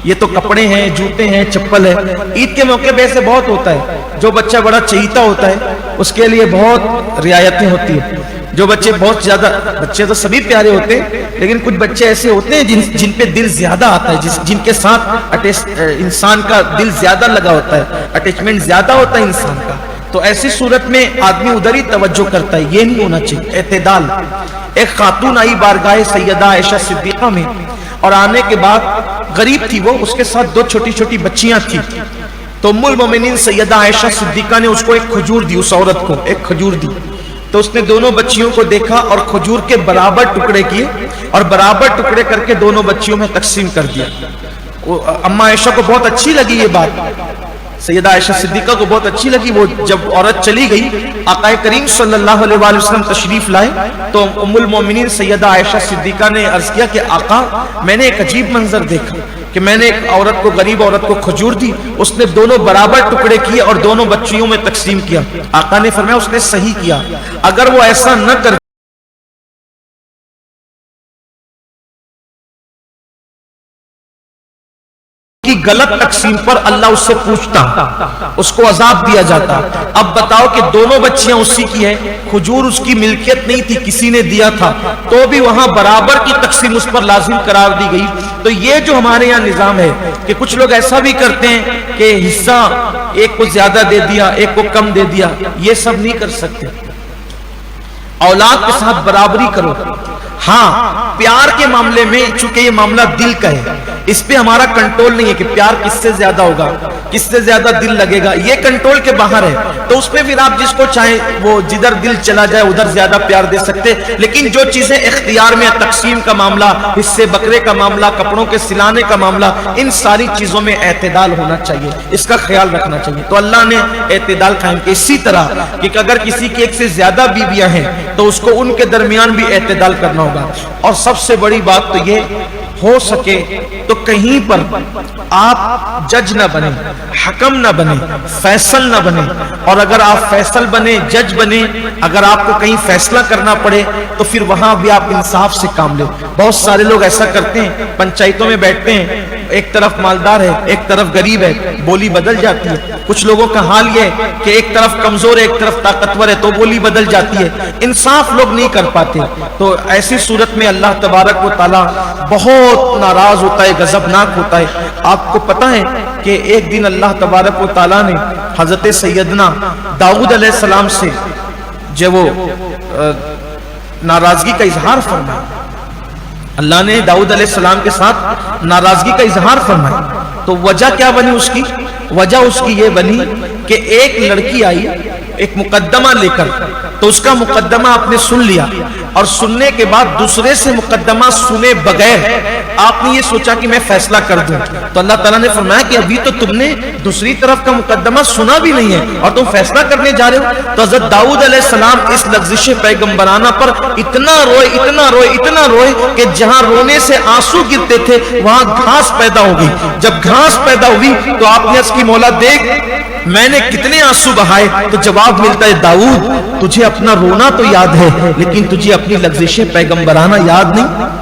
یہ تو کپڑے ہیں, جوتے ہیں, چپل ہے. عید کے موقع پہ ایسے بہت ہوتا ہے, جو بچہ بڑا چہیتا ہوتا ہے اس کے لیے بہت رعایتیں ہوتی ہیں. جو بچے بہت زیادہ, بچے تو سبھی پیارے ہوتے ہیں لیکن کچھ بچے ایسے ہوتے ہیں جن پہ دل زیادہ آتا ہے, جن کے ساتھ انسان کا دل زیادہ لگا ہوتا ہے, اٹیچمنٹ زیادہ ہوتا ہے انسان کا. تو ایسی صورت میں آدمی ادھر ہی توجہ کرتا ہے. یہ نہیں ہونا چاہیے. اعتدال. ایک خاتون آئی بارگاہ سیدہ عائشہ صدیقہ میں, اور آنے کے بعد غریب تھی وہ, اس کے ساتھ 2 چھوٹی چھوٹی بچیاں تھی. تو ام المومنین سیدہ عائشہ صدیقہ نے اس کو ایک کھجور دی, اس عورت کو ایک کھجور دی. تو اس نے دونوں بچیوں کو دیکھا اور کھجور کے برابر ٹکڑے کیے اور برابر ٹکڑے کر کے دونوں بچیوں میں تقسیم کر دیا. اما عائشہ کو بہت اچھی لگی یہ بات, سیدہ عائشہ صدیقہ کو بہت اچھی لگی. وہ جب عورت چلی گئی, آقا کریم صلی اللہ علیہ وآلہ وسلم تشریف لائے تو ام المومنین سیدہ عائشہ صدیقہ نے عرض کیا کہ آقا میں نے ایک عجیب منظر دیکھا کہ میں نے ایک عورت کو, غریب عورت کو کھجور دی, اس نے دونوں برابر ٹکڑے کیے اور دونوں بچیوں میں تقسیم کیا. آقا نے فرمایا اس نے صحیح کیا. اگر وہ ایسا نہ کر کی غلط تقسیم پر اللہ اس سے پوچھتا, اس کو عذاب دیا جاتا. اب بتاؤ کہ دونوں بچیاں اسی کی ہیں, کھجور اس کی ملکیت نہیں تھی, کسی نے دیا تھا, تو بھی وہاں برابر کی تقسیم اس پر لازم قرار دی گئی. تو یہ جو ہمارے یہاں نظام ہے کہ کچھ لوگ ایسا بھی کرتے ہیں کہ حصہ ایک کو زیادہ دے دیا, ایک کو کم دے دیا, یہ سب نہیں کر سکتے. اولاد کے ساتھ برابری کرو. ہاں پیار کے معاملے میں چونکہ یہ معاملہ دل کا ہے, اس پہ ہمارا کنٹرول نہیں ہے کہ پیار کس سے زیادہ ہوگا, کس سے زیادہ دل لگے گا, یہ کنٹرول کے باہر ہے. تو اس میں پھر آپ جس کو چاہیں وہ جدھر دل چلا جائے ادھر زیادہ پیار دے سکتے. لیکن جو چیزیں اختیار میں, تقسیم کا معاملہ, حصے بکرے کا معاملہ, کپڑوں کے سلانے کا معاملہ, ان ساری چیزوں میں اعتدال ہونا چاہیے, اس کا خیال رکھنا چاہیے. تو اللہ نے اعتدال قائم کیا. اسی طرح کہ اگر کسی کی ایک سے زیادہ بیویاں ہیں تو اس کو ان کے درمیان بھی اعتدال کرنا ہوگا. اور سب سے بڑی بات تو یہ ہو سکے تو کہیں پر آپ جج نہ بنے, حکم نہ بنے, فیصل نہ بنے. اور اگر آپ فیصل بنے, جج بنے, اگر آپ کو کہیں فیصلہ کرنا پڑے تو پھر وہاں بھی آپ انصاف سے کام لیں. بہت سارے لوگ ایسا کرتے ہیں, پنچایتوں میں بیٹھتے ہیں, ایک طرف مالدار ہے ایک طرف غریب ہے, بولی بدل جاتی ہے. کچھ لوگوں کا حال یہ ہے کہ ایک طرف کمزور ہے ایک طرف طاقتور ہے, تو بولی بدل جاتی ہے. انصاف لوگ نہیں کر پاتے. تو ایسی صورت میں اللہ تبارک و تعالی بہت ناراض ہوتا ہے, غضبناک ہوتا ہے. آپ کو پتہ ہے کہ ایک دن اللہ تبارک و تعالی نے حضرت سیدنا داؤد علیہ السلام سے جو وہ ناراضگی کا اظہار فرمایا. اللہ نے داؤد علیہ السلام کے ساتھ ناراضگی کا اظہار فرمایا. تو وجہ کیا بنی اس کی؟ وجہ اس کی یہ بنی کہ ایک لڑکی آئی ایک مقدمہ لے کر, تو اس کا مقدمہ آپ نے سن لیا, اور سننے کے بعد دوسرے سے مقدمہ سنے بغیر آپ نے یہ سوچا کہ میں فیصلہ کر دوں. تو اللہ تعالیٰ نے فرمایا کہ ابھی تو تم نے دوسری طرف کا مقدمہ سنا بھی نہیں ہے اور تم فیصلہ کرنے جا رہے ہو. تو حضرت داؤد علیہ السلام اس لغزش پیغمبرانہ پر اتنا روئے اتنا روئے اتنا روئے کہ جہاں رونے سے آنسو گرتے تھے وہاں گھاس پیدا ہو گئی. جب گھاس پیدا ہوئی تو آپ نے اس کی مولا دیکھ میں نے کتنے آنسو بہائے. تو جواب ملتا ہے داؤد تجھے اپنا رونا تو یاد ہے لیکن تجھے اپنی لغزش پیغمبرانہ یاد نہیں.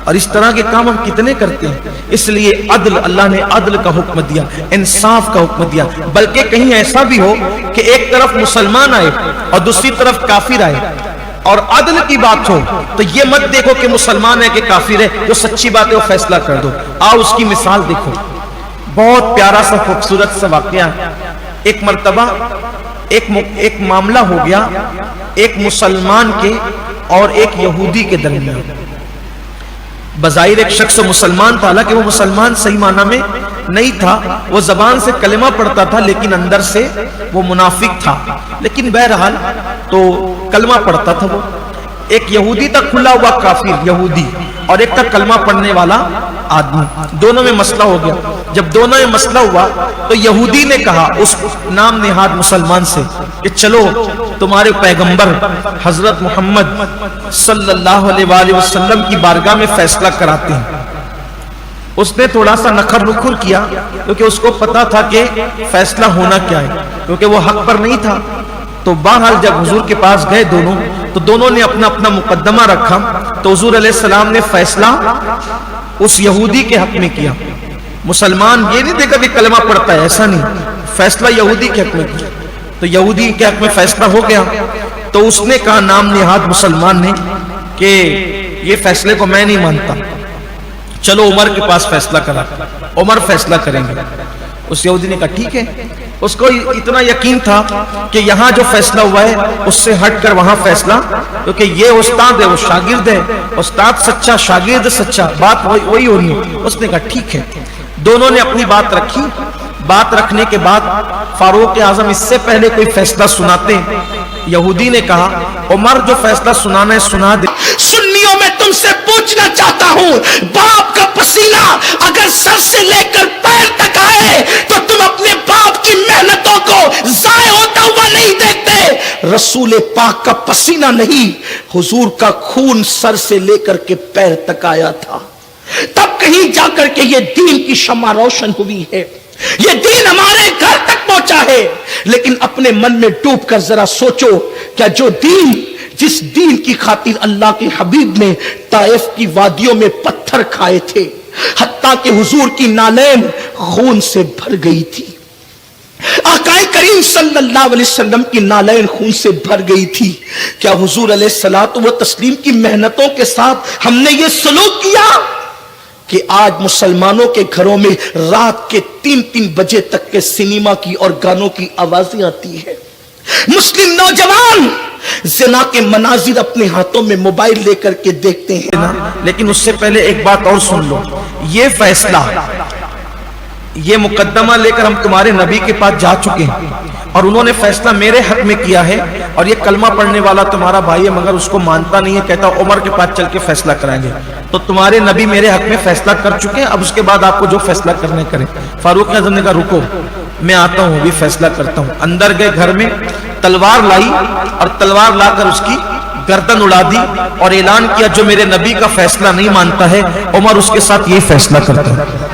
اور اس طرح کے کام ہم کتنے کرتے ہیں. اس لیے عدل، اللہ نے عدل کا حکم دیا، انصاف کا حکم دیا. بلکہ کہیں ایسا بھی ہو کہ ایک طرف مسلمان آئے اور دوسری طرف کافر آئے اور عدل کی بات ہو، تو یہ مت دیکھو کہ مسلمان ہے کہ کافر ہے، جو سچی بات ہے وہ فیصلہ کر دو. آؤ اس کی مثال دیکھو. بہت پیارا سا خوبصورت سا واقعہ. ایک مرتبہ ایک معاملہ ہو گیا ایک مسلمان کے اور ایک یہودی کے درمیان. بظاہر ایک شخص مسلمان تھا، حالانکہ وہ مسلمان صحیح معنی میں نہیں تھا، وہ زبان سے کلمہ پڑھتا تھا لیکن اندر سے وہ منافق تھا. لیکن بہرحال تو کلمہ پڑھتا تھا. وہ ایک یہودی تھا کھلا ہوا کافر یہودی، اور ایک تھا کلمہ پڑھنے والا آدمی. دونوں میں مسئلہ ہو گیا. جب دونوں میں مسئلہ ہوا تو یہودی نے کہا اس نام نہاد مسلمان سے کہ چلو تمہارے پیغمبر حضرت محمد صلی اللہ علیہ وآلہ وسلم کی بارگاہ میں فیصلہ کراتے ہیں. اس نے تھوڑا سا نکھر نکھر کیا کیونکہ اس کو پتا تھا کہ فیصلہ ہونا کیا ہے، کیونکہ وہ حق پر نہیں تھا. تو بہرحال جب حضور کے پاس گئے تو دونوں نے اپنا اپنا مقدمہ رکھا. تو حضور علیہ السلام نے فیصلہ اس یہودی کے حق میں کیا. مسلمان یہ نہیں دیکھا کہ کلمہ پڑھتا ہے، ایسا نہیں، فیصلہ یہودی کے حق میں کیا. تو یہودی کے حق میں فیصلہ ہو گیا. تو اس نے کہا نام نہاد مسلمان نے کہ یہ فیصلے کو میں نہیں مانتا، چلو عمر کے پاس فیصلہ کرا، عمر فیصلہ کریں گے. اس یہودی نے کہا ٹھیک ہے. اس کو اتنا یقین تھا کہ یہاں جو فیصلہ ہوا ہے اس سے ہٹ کر وہاں فیصلہ، کیونکہ یہ استاد ہے وہ شاگرد ہے، استاد سچا شاگرد سچا، بات وہی ہونی ہے. اس نے کہا ٹھیک ہے. دونوں نے اپنی بات رکھی. بات رکھنے کے بعد فاروق اعظم اس سے پہلے کوئی فیصلہ سناتے ہیں. یہودی نے کہا عمر جو فیصلہ سنانا ہے سنا دے. سنیوں میں تم سے پوچھنا چاہتا ہوں، باپ کا پسینہ اگر سر سے لے کر پیر تک آئے تو تم اپنے باپ کی محنتوں کو ضائع ہوتا ہوا نہیں دیکھتے؟ رسول پاک کا پسینہ نہیں، حضور کا خون سر سے لے کر کے پیر تک آیا تھا. تب کہیں جا کر کے یہ دین کی شمع روشن ہوئی ہے، یہ دین ہمارے گھر تک پہنچا ہے. لیکن اپنے من میں ڈوب کر ذرا سوچو، کیا جو دین، جس دین کی خاطر اللہ کے حبیب نے طائف کی وادیوں میں پتھر کھائے تھے، حتیٰ کہ حضور کی نالین خون سے بھر گئی تھی، آقا کریم صلی اللہ علیہ وسلم کی نالین خون سے بھر گئی تھی، کیا حضور علیہ الصلوۃ والتسلیم کی محنتوں کے ساتھ ہم نے یہ سلوک کیا کہ آج مسلمانوں کے گھروں میں رات کے 3 بجے تک کے سینما کی اور گانوں کی آوازیں آتی ہے؟ مسلم نوجوان زنا کے مناظر اپنے ہاتھوں میں موبائل لے کر کے دیکھتے ہیں. لیکن اس سے پہلے ایک بات اور سن لو. یہ فیصلہ، یہ مقدمہ لے کر ہم تمہارے نبی کے پاس جا چکے ہیں اور انہوں نے فیصلہ میرے حق میں کیا ہے، اور یہ کلمہ پڑھنے والا تمہارا بھائی ہے مگر اس کو مانتا نہیں ہے، کہتا عمر کے پاس چل کے فیصلہ کرائیں گے. تو تمہارے نبی میرے حق میں فیصلہ کر چکے ہیں، اب اس کے بعد آپ کو جو فیصلہ کرنے کریں. فاروق اعظم نے کہا رکو، میں آتا ہوں، بھی فیصلہ کرتا ہوں. اندر گئے، گھر میں تلوار لائی اور تلوار لا کر اس کی گردن اڑا دی اور اعلان کیا جو میرے نبی کا فیصلہ نہیں مانتا ہے عمر اس کے ساتھ یہ فیصلہ کرتا ہے،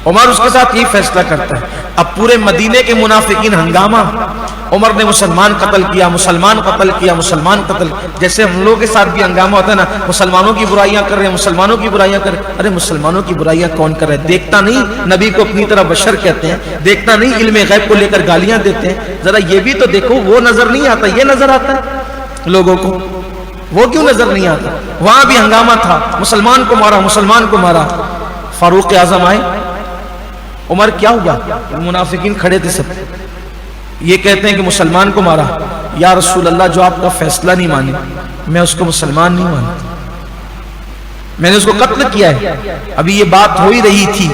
عمر اس کے ساتھ یہ فیصلہ کرتا ہے. اب پورے مدینے کے منافقین ہنگامہ، عمر نے مسلمان قتل کیا، مسلمان قتل کیا، مسلمان قتل. جیسے ہم لوگوں کے ساتھ بھی ہنگامہ ہوتا ہے نا، مسلمانوں کی برائیاں کر رہے ہیں، مسلمانوں کی برائیاں کر رہے ہیں. ارے مسلمانوں کی برائیاں کون کر رہے ہیں؟ دیکھتا نہیں نبی کو اپنی طرح بشر کہتے ہیں، دیکھتا نہیں علم غیب کو لے کر گالیاں دیتے ہیں. ذرا یہ بھی تو دیکھو، وہ نظر نہیں آتا، یہ نظر آتا ہے لوگوں کو. وہ کیوں نظر نہیں آتا؟ وہاں بھی ہنگامہ تھا، مسلمان کو مارا، مسلمان کو مارا. فاروق اعظم آئے، عمر کیا ہوا؟ منافقین کھڑے تھے سب، یہ کہتے ہیں کہ مسلمان کو مارا. یا رسول اللہ، جو آپ کا فیصلہ نہیں مانے میں اس کو مسلمان نہیں مانتا، میں نے اس کو قتل کیا ہے. ابھی یہ بات ہو ہی رہی تھی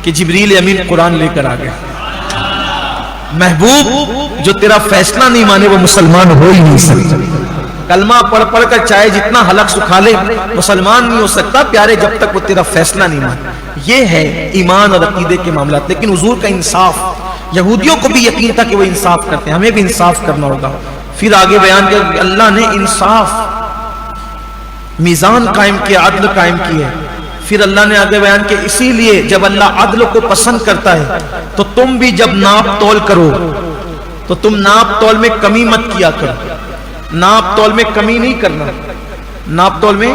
کہ جبریل امین قرآن لے کر آ گیا. محبوب، جو تیرا فیصلہ نہیں مانے وہ مسلمان ہو ہی نہیں سکتا. کلمہ پڑھ پڑھ کر چاہے جتنا حلق سکھا لے، مسلمان نہیں ہو سکتا پیارے جب تک وہ تیرا فیصلہ نہیں مانے. یہ ہے ایمان اور عقیدے کے معاملات. لیکن حضور کا انصاف، یہودیوں کو بھی یقین تھا کہ وہ انصاف کرتے ہیں، ہمیں بھی انصاف کرنا ہوگا. پھر آگے بیان کیا کہ اللہ نے انصاف، میزان قائم کیا، عدل قائم کیا. پھر اللہ نے آگے بیان کیا اسی لیے جب اللہ عدل کو پسند کرتا ہے تو تم بھی جب ناپ تول کرو تو تم ناپ تول میں کمی مت کیا کرو. ناپ تول میں کمی نہیں کرنا، ناپ تول میں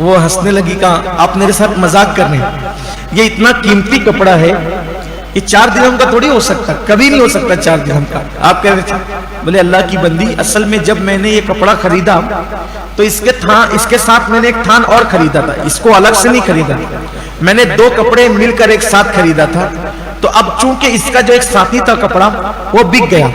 وہ ہنسنے لگی، کہا آپ میرے ساتھ مذاق کر رہے ہیں، یہ اتنا قیمتی کپڑا ہے، یہ 4 درہم کا تھوڑی ہو سکتا، کبھی نہیں ہو سکتا 4 درہم کا۔ آپ کہہ رہے تھے، بولے اللہ کی بندی، اصل میں جب میں نے یہ کپڑا خریدا تو اس کے ساتھ میں نے ایک تھان اور خریدا تھا، اس کو الگ سے نہیں خریدا، میں نے 2 کپڑے مل کر ایک ساتھ خریدا تھا، تو اب چونکہ اس کا جو ایک ساتھی تھا کپڑا وہ بک گیا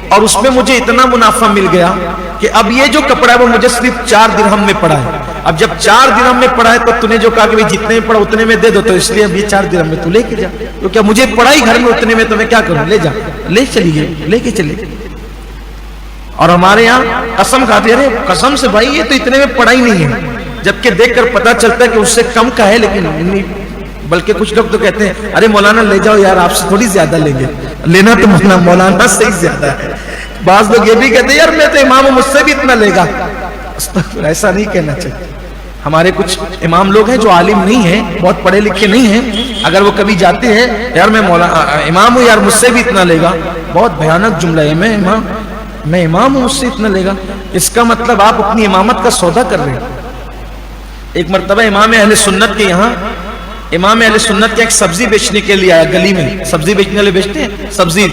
اور اس میں مجھے اتنا منافع مل گیا کہ اب یہ جو کپڑا ہے وہ مجھے صرف 4 درہم میں پڑا ہے۔ اب جب 4 درہم میں پڑا ہے تو تو نے جو کہا کہ جتنے میں پڑا اتنے میں دے دو، تو اس لیے اب یہ 4 درہم میں تو لے کے جا، تو کیا مجھے پڑا ہی گھر میں اتنے میں، تو میں کیا کروں، لے جا، لے چلیے، لے کے چلے۔ اور ہمارے یہاں قسم کھاتے ہیں، قسم سے بھائی یہ تو اتنے میں پڑا ہی نہیں ہے، جبکہ دیکھ کر پتا چلتا ہے کہ اس سے کم کا ہے، لیکن بلکہ کچھ لوگ تو کہتے ہیں ارے مولانا لے جاؤ یار، آپ سے تھوڑی زیادہ لیں گے، لینا تو مولانا سے ہی زیادہ ہے۔ بعض لوگ یہ بھی کہتے ہیں یار میں تو امام ہوں، مجھ سے بھی اتنا لے گا، ایسا نہیں کہنا چاہیے۔ ہمارے کچھ امام لوگ ہیں جو عالم نہیں ہیں، بہت پڑھے لکھے نہیں ہیں، اگر وہ کبھی جاتے ہیں یار میں امام ہوں یار مجھ سے بھی اتنا لے گا، بہت بھیانک جملہ ہے، میں امام ہوں مجھ سے اتنا لے گا، اس کا مطلب آپ اپنی امامت کا سودا کر رہے ہیں۔ ایک مرتبہ امام اہل سنت کے یہاں، امام اہل سنت کے ایک سبزی بیچنے کے لیے آیا، گلی میں سبزی بیچنے والے بیچتے ہیں سبزی،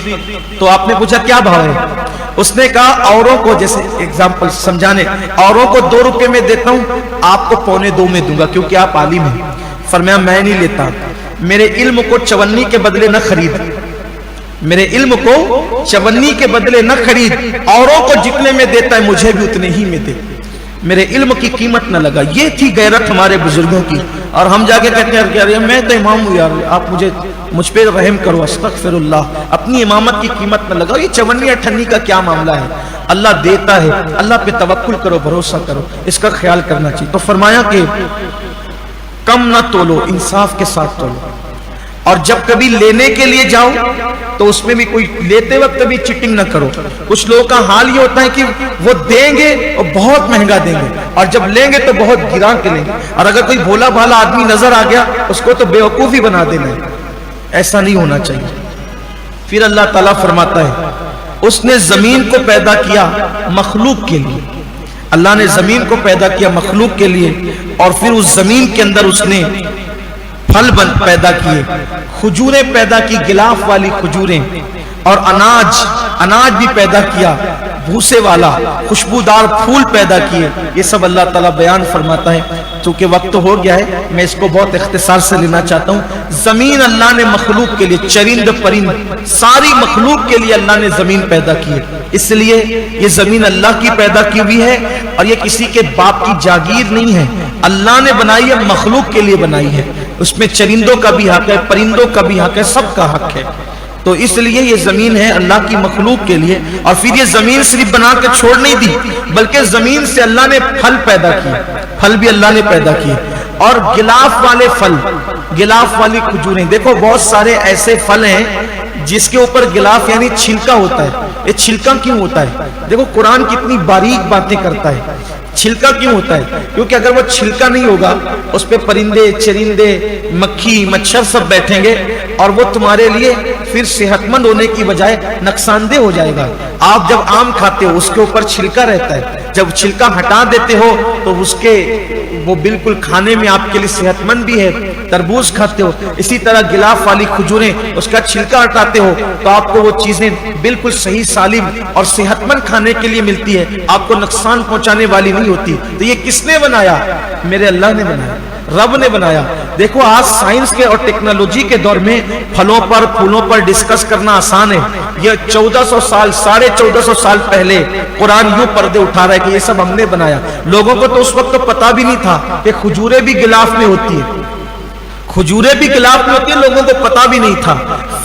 تو آپ نے پوچھا کیا بھاؤ ہے؟ اس نے کہا اوروں کو، جیسے ایگزامپل سمجھانے، اوروں کو 2 روپے میں دیتا ہوں، آپ کو 1.25 میں دوں گا کیونکہ آپ عالم ہیں۔ فرمایا میں نہیں لیتا، میرے علم کو چونی کے بدلے نہ خرید، میرے علم کو چونی کے بدلے نہ خرید، اوروں کو جتنے میں دیتا ہے مجھے بھی اتنے ہی میں دے، میرے علم کی قیمت نہ لگا۔ یہ تھی غیرت ہمارے بزرگوں کی، اور ہم جا کے کہتے ہیں یار میں تو امام ہوں یار، آپ مجھ پہ رحم کرو، استغفر اللہ، اپنی امامت کی قیمت نہ لگاؤ۔ یہ چونی اٹھنی کا کیا معاملہ ہے؟ اللہ دیتا ہے، اللہ پہ توکل کرو، بھروسہ کرو، اس کا خیال کرنا چاہیے۔ تو فرمایا کہ کم نہ تولو، انصاف کے ساتھ تولو، اور جب کبھی لینے کے لیے جاؤ تو اس میں بھی کوئی لیتے وقت کبھی چیٹنگ نہ کرو۔ کچھ لوگوں کا حال یہ ہوتا ہے کہ وہ دیں گے اور بہت مہنگا دیں گے، اور جب لیں گے تو بہت گرا کے لیں گے، اور اگر کوئی بھولا بھالا آدمی نظر آ گیا اس کو تو بیوقوف ہی بنا دینا ہے۔ ایسا نہیں ہونا چاہیے۔ پھر اللہ تعالیٰ فرماتا ہے اس نے زمین کو پیدا کیا مخلوق کے لیے، اللہ نے زمین کو پیدا کیا مخلوق کے لیے، اور پھر اس زمین کے اندر اس نے پھل پیدا کیے، کھجوریں پیدا کی، غلاف والی کھجوریں، اور اناج بھی پیدا کیا، بھوسے والا خوشبودار پھول پیدا کیے۔ یہ سب اللہ تعالیٰ بیان فرماتا ہے۔ چونکہ وقت ہو گیا ہے میں اس کو بہت اختصار سے لینا چاہتا ہوں۔ زمین اللہ نے مخلوق کے لیے، چرند پرند ساری مخلوق کے لیے اللہ نے زمین پیدا کی ہے، اس لیے یہ زمین اللہ کی پیدا کی ہوئی ہے، اور یہ کسی کے باپ کی جاگیر نہیں ہے، اللہ نے بنائی ہے، مخلوق کے لیے بنائی ہے۔ اس میں چرندوں کا بھی حق ہے، پرندوں کا بھی حق ہے، سب کا حق ہے۔ تو اس لیے یہ زمین ہے اللہ کی مخلوق کے لیے۔ اور پھر یہ زمین صرف بنا کے چھوڑ نہیں دی، بلکہ زمین سے اللہ نے پھل پیدا کیے، پھل بھی اللہ نے پیدا کیے، اور غلاف والے پھل، غلاف والی کھجوریں۔ دیکھو بہت سارے ایسے پھل ہیں جس کے اوپر غلاف یعنی چھلکا ہوتا ہے۔ یہ چھلکا کیوں ہوتا ہے؟ دیکھو قرآن کتنی باریک باتیں کرتا ہے۔ چھلکا کیوں ہوتا ہے؟ کیونکہ اگر وہ چھلکا نہیں ہوگا اس پہ پرندے چرندے مکھی مچھر سب بیٹھیں گے، اور وہ تمہارے لیے پھر صحت مند ہونے کی بجائے نقصان دہ ہو جائے گا۔ آپ جب آم کھاتے ہو اس کے اوپر چھلکا رہتا ہے، جب چھلکا ہٹا دیتے ہو تو وہ بالکل کھانے میں آپ کے لیے صحت مند بھی ہے۔ تربوز کھاتے ہو، اسی طرح غلاف والی کھجوریں، اس کا چھلکا ہٹاتے ہو تو آپ کو وہ چیزیں بالکل صحیح سالم اور صحت مند کھانے کے لیے ملتی ہے، آپ کو نقصان پہنچانے والی نہیں ہوتی۔ تو یہ کس نے بنایا؟ میرے اللہ نے بنایا، رب نے بنایا۔ دیکھو آج سائنس کے اور ٹیکنالوجی کے دور میں پھلوں پر پھولوں پر ڈسکس کرنا آسان ہے۔ یہ 1400 سال 1450 سال پہلے قرآن یوں پردے اٹھا رہا ہے کہ یہ سب ہم نے بنایا۔ لوگوں کو تو اس وقت تو پتا بھی نہیں تھا کہ کھجوریں بھی غلاف میں ہوتی ہیں، کھجوریں بھی غلاف میں ہوتی ہیں، لوگوں کو پتا بھی نہیں تھا۔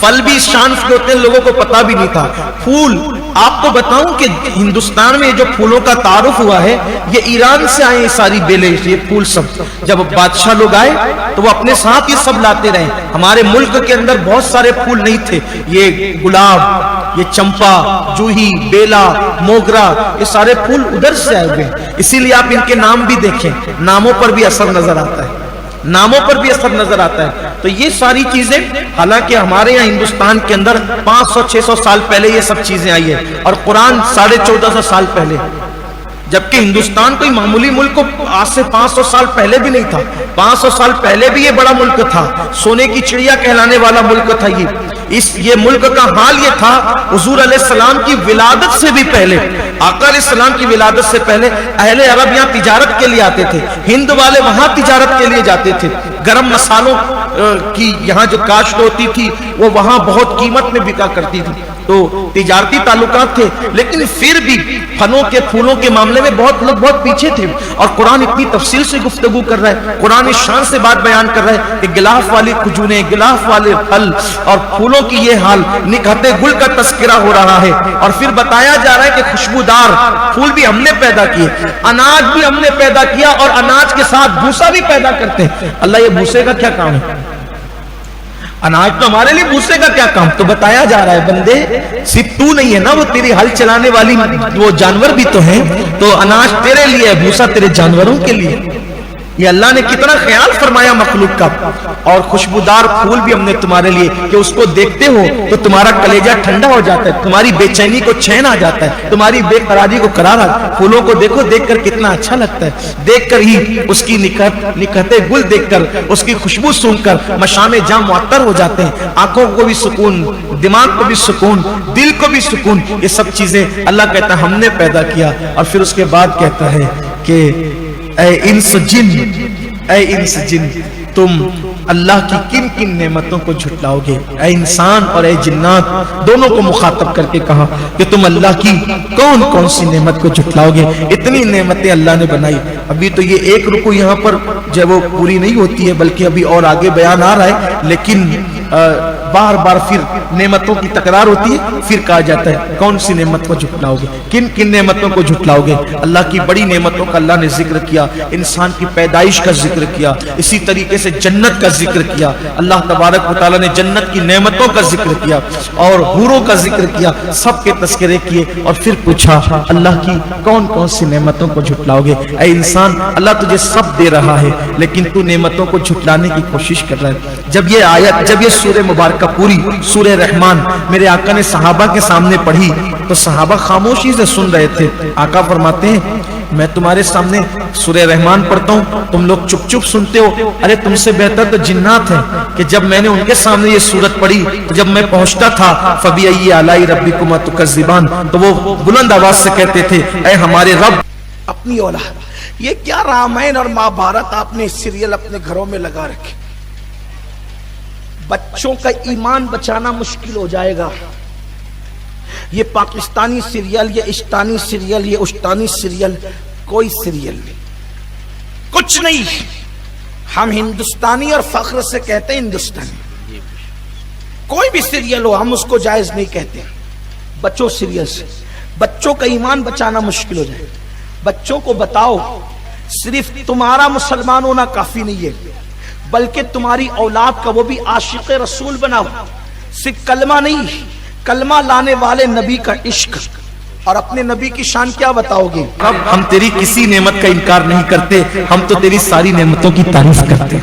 پھل بھی شانس کے ہوتے ہیں، لوگوں کو پتا بھی نہیں تھا۔ پھول آپ کو بتاؤں کہ ہندوستان میں جو پھولوں کا تعارف ہوا ہے یہ ایران سے آئے، یہ ساری بیلیں، یہ پھول سب جب بادشاہ لوگ آئے تو وہ اپنے ساتھ یہ سب لاتے رہے۔ ہمارے ملک کے اندر بہت سارے پھول نہیں تھے، یہ گلاب، یہ چمپا، جوہی، بیلا، موگرا، یہ سارے پھول ادھر سے آئے ہوئے ہیں۔ اسی لیے آپ ان کے نام بھی دیکھیں، ناموں پر بھی اثر نظر آتا ہے، ناموں پر بھی اثر نظر آتا ہے۔ تو یہ ساری چیزیں حالانکہ ہمارے یہاں ہندوستان کے اندر 500-600 سال پہلے یہ سب چیزیں آئی ہے، اور قرآن 1450 سال پہلے۔ جبکہ ہندوستان کوئی معمولی ملک آج سے 500 سال پہلے بھی نہیں تھا. 500 سال پہلے بھی یہ بڑا ملک تھا, سونے کی چڑیا کہلانے والا ملک تھا. یہ ملک کا حال یہ تھا حضور علیہ السلام کی ولادت سے بھی پہلے, آقا علیہ السلام کی ولادت سے پہلے اہل عرب یہاں تجارت کے لیے آتے تھے, ہند والے وہاں تجارت کے لیے جاتے تھے. گرم مسالوں کی یہاں جو کاشت ہوتی تھی وہ وہاں بہت قیمت میں بکا کرتی تھی, تو تجارتی تعلقات تھے. لیکن پھر بھی پھلوں کے پھولوں کے معاملے میں لوگ بہت پیچھے تھے. اور قرآن اتنی تفصیل سے گفتگو کر رہا ہے, قرآن شان سے بات بیان کر رہا ہے کہ گلاف والی کھجوریں, گلاف والے پھل اور پھولوں کی یہ حال, نکہتے گل کا تذکرہ ہو رہا ہے. اور پھر بتایا جا رہا ہے کہ خوشبودار پھول بھی ہم نے پیدا کیے, اناج بھی ہم نے پیدا کیا, اور اناج کے ساتھ بھوسا بھی پیدا کرتے ہیں. اللہ یہ بھوسے کا کیا کام ہے؟ اناج تو ہمارے لیے, بھوسے کا کیا کام؟ تو بتایا جا رہا ہے بندے صرف تو نہیں ہے نا, وہ تیری ہل چلانے والی وہ جانور بھی تو ہیں, تو اناج تیرے لیے ہے, بھوسا تیرے جانوروں کے لیے. یہ اللہ نے کتنا خیال فرمایا مخلوق کا. اور خوشبودار پھول بھی ہم نے تمہارے لیے کہ اس کو دیکھتے ہو تو تمہارا کلیجہ ٹھنڈا ہو جاتا ہے, تمہاری بے چینی کو چین آ جاتا ہے, تمہاری بے قراری کو قرار آ. پھولوں کو دیکھو, دیکھ کر کتنا اچھا لگتا ہے, دیکھ کر ہی اس کی نکہتے گل دیکھ کر, اس کی خوشبو سونگھ کر مشام جام معطر ہو جاتے ہیں. آنکھوں کو بھی سکون, دماغ کو بھی سکون, دل کو بھی سکون. یہ سب چیزیں اللہ کہتا ہے ہم نے پیدا کیا. اور پھر اس کے بعد کہتا ہے کہ اے انس جن, اے انس جن, تم اللہ کی کن کن نعمتوں کو جھٹلاؤ گے؟ اے انسان اور اے جنات دونوں کو مخاطب کر کے کہا کہ تم اللہ کی کون کون سی نعمت کو جھٹلاؤ گے؟ اتنی نعمتیں اللہ نے بنائی. ابھی تو یہ ایک رکو یہاں پر جو وہ پوری نہیں ہوتی ہے, بلکہ ابھی اور آگے بیان آ رہا ہے, لیکن بار بار پھر نعمتوں کی تکرار ہوتی ہے. پھر کہا جاتا ہے کون سی نعمت کو جھٹلاؤ گے, کن کن نعمتوں کو جھٹلاؤ گے؟ اللہ کی بڑی نعمتوں کا اللہ نے ذکر کیا, انسان کی پیدائش کا ذکر کیا, اسی طریقے سے جنت کا ذکر کیا. اللہ تبارک و تعالیٰ نے جنت کی نعمتوں کا ذکر کیا اور حوروں کا ذکر کیا, سب کے تذکرے کیے. اور پھر پوچھا اللہ کی کون کون سی نعمتوں کو جھٹلاؤ گے؟ اے انسان, اللہ تجھے سب دے رہا ہے, لیکن تو نعمتوں کو جھٹلانے کی کوشش کر رہا ہے. جب یہ آیت, جب یہ سورہ مبارکہ پوری سورہ رحمان میرے آقا نے صحابہ کے سامنے پڑھی تو صحابہ خاموشی سے سن رہے تھے. آقا فرماتے ہیں میں تمہارے سامنے سورہ رحمان پڑھتا ہوں, تم لوگ چپ چپ سنتے ہو. ارے تم سے بہتر تو جنات ہیں کہ جب میں نے ان کے سامنے یہ سورت پڑھی تو جب میں پہنچتا تھا فَبِأَيِّ آلَاءِ رَبِّكُمَا تُكَذِّبَانِ, تو وہ بلند آواز سے کہتے تھے اے ہمارے رب. اپنی اولاد, یہ کیا رامائن اور مہابھارت آپ نے سیریل اپنے گھروں میں لگا رکھے؟ بچوں کا ایمان بچانا مشکل ہو جائے گا. یہ پاکستانی سیریل, یہ اشتانی سیریل, یہ اشتانی سیریل, کوئی سیریل نہیں, کچھ نہیں. ہم ہندوستانی اور فخر سے کہتے ہیں ہندوستانی. کوئی بھی سیریل ہو ہم اس کو جائز نہیں کہتے. بچوں سیریل سے بچوں کا ایمان بچانا مشکل ہو جائے. بچوں کو بتاؤ صرف تمہارا مسلمان ہونا کافی نہیں ہے, بلکہ تمہاری اولاد کا وہ بھی عاشق رسول بناؤ. صرف کلمہ نہیں, کلمہ لانے والے نبی کا عشق. اور اپنے نبی کی شان کیا بتاؤ گے؟ ہم تیری کسی نعمت کا انکار نہیں کرتے, ہم تو تیری ساری نعمتوں کی تعریف کرتے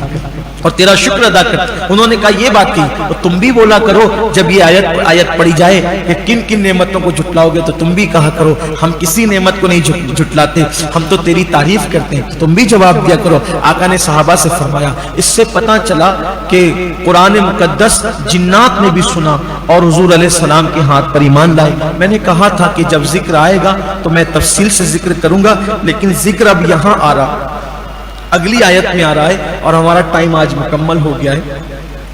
اور تیرا شکر ادا کرتے. انہوں نے کہا یہ بات کہی تو تم بھی بولا کرو جب یہ آیت پڑھی جائے کہ کن کن نعمتوں کو جھٹلاؤ گے, تو تم بھی کہا کرو ہم کسی نعمت کو نہیں جھٹلاتے, ہم تو تیری تعریف کرتے ہیں. تم بھی جواب دیا کرو. آقا نے صحابہ سے فرمایا. اس سے پتہ چلا کہ قرآن مقدس جنات نے بھی سنا اور حضور علیہ السلام کے ہاتھ پر ایمان لائے. میں نے کہا تھا کہ جب ذکر آئے گا تو میں تفصیل سے ذکر کروں گا, لیکن ذکر اب یہاں آ رہا, اگلی آیت میں آ رہا ہے اور ہمارا ٹائم آج مکمل ہو گیا ہے.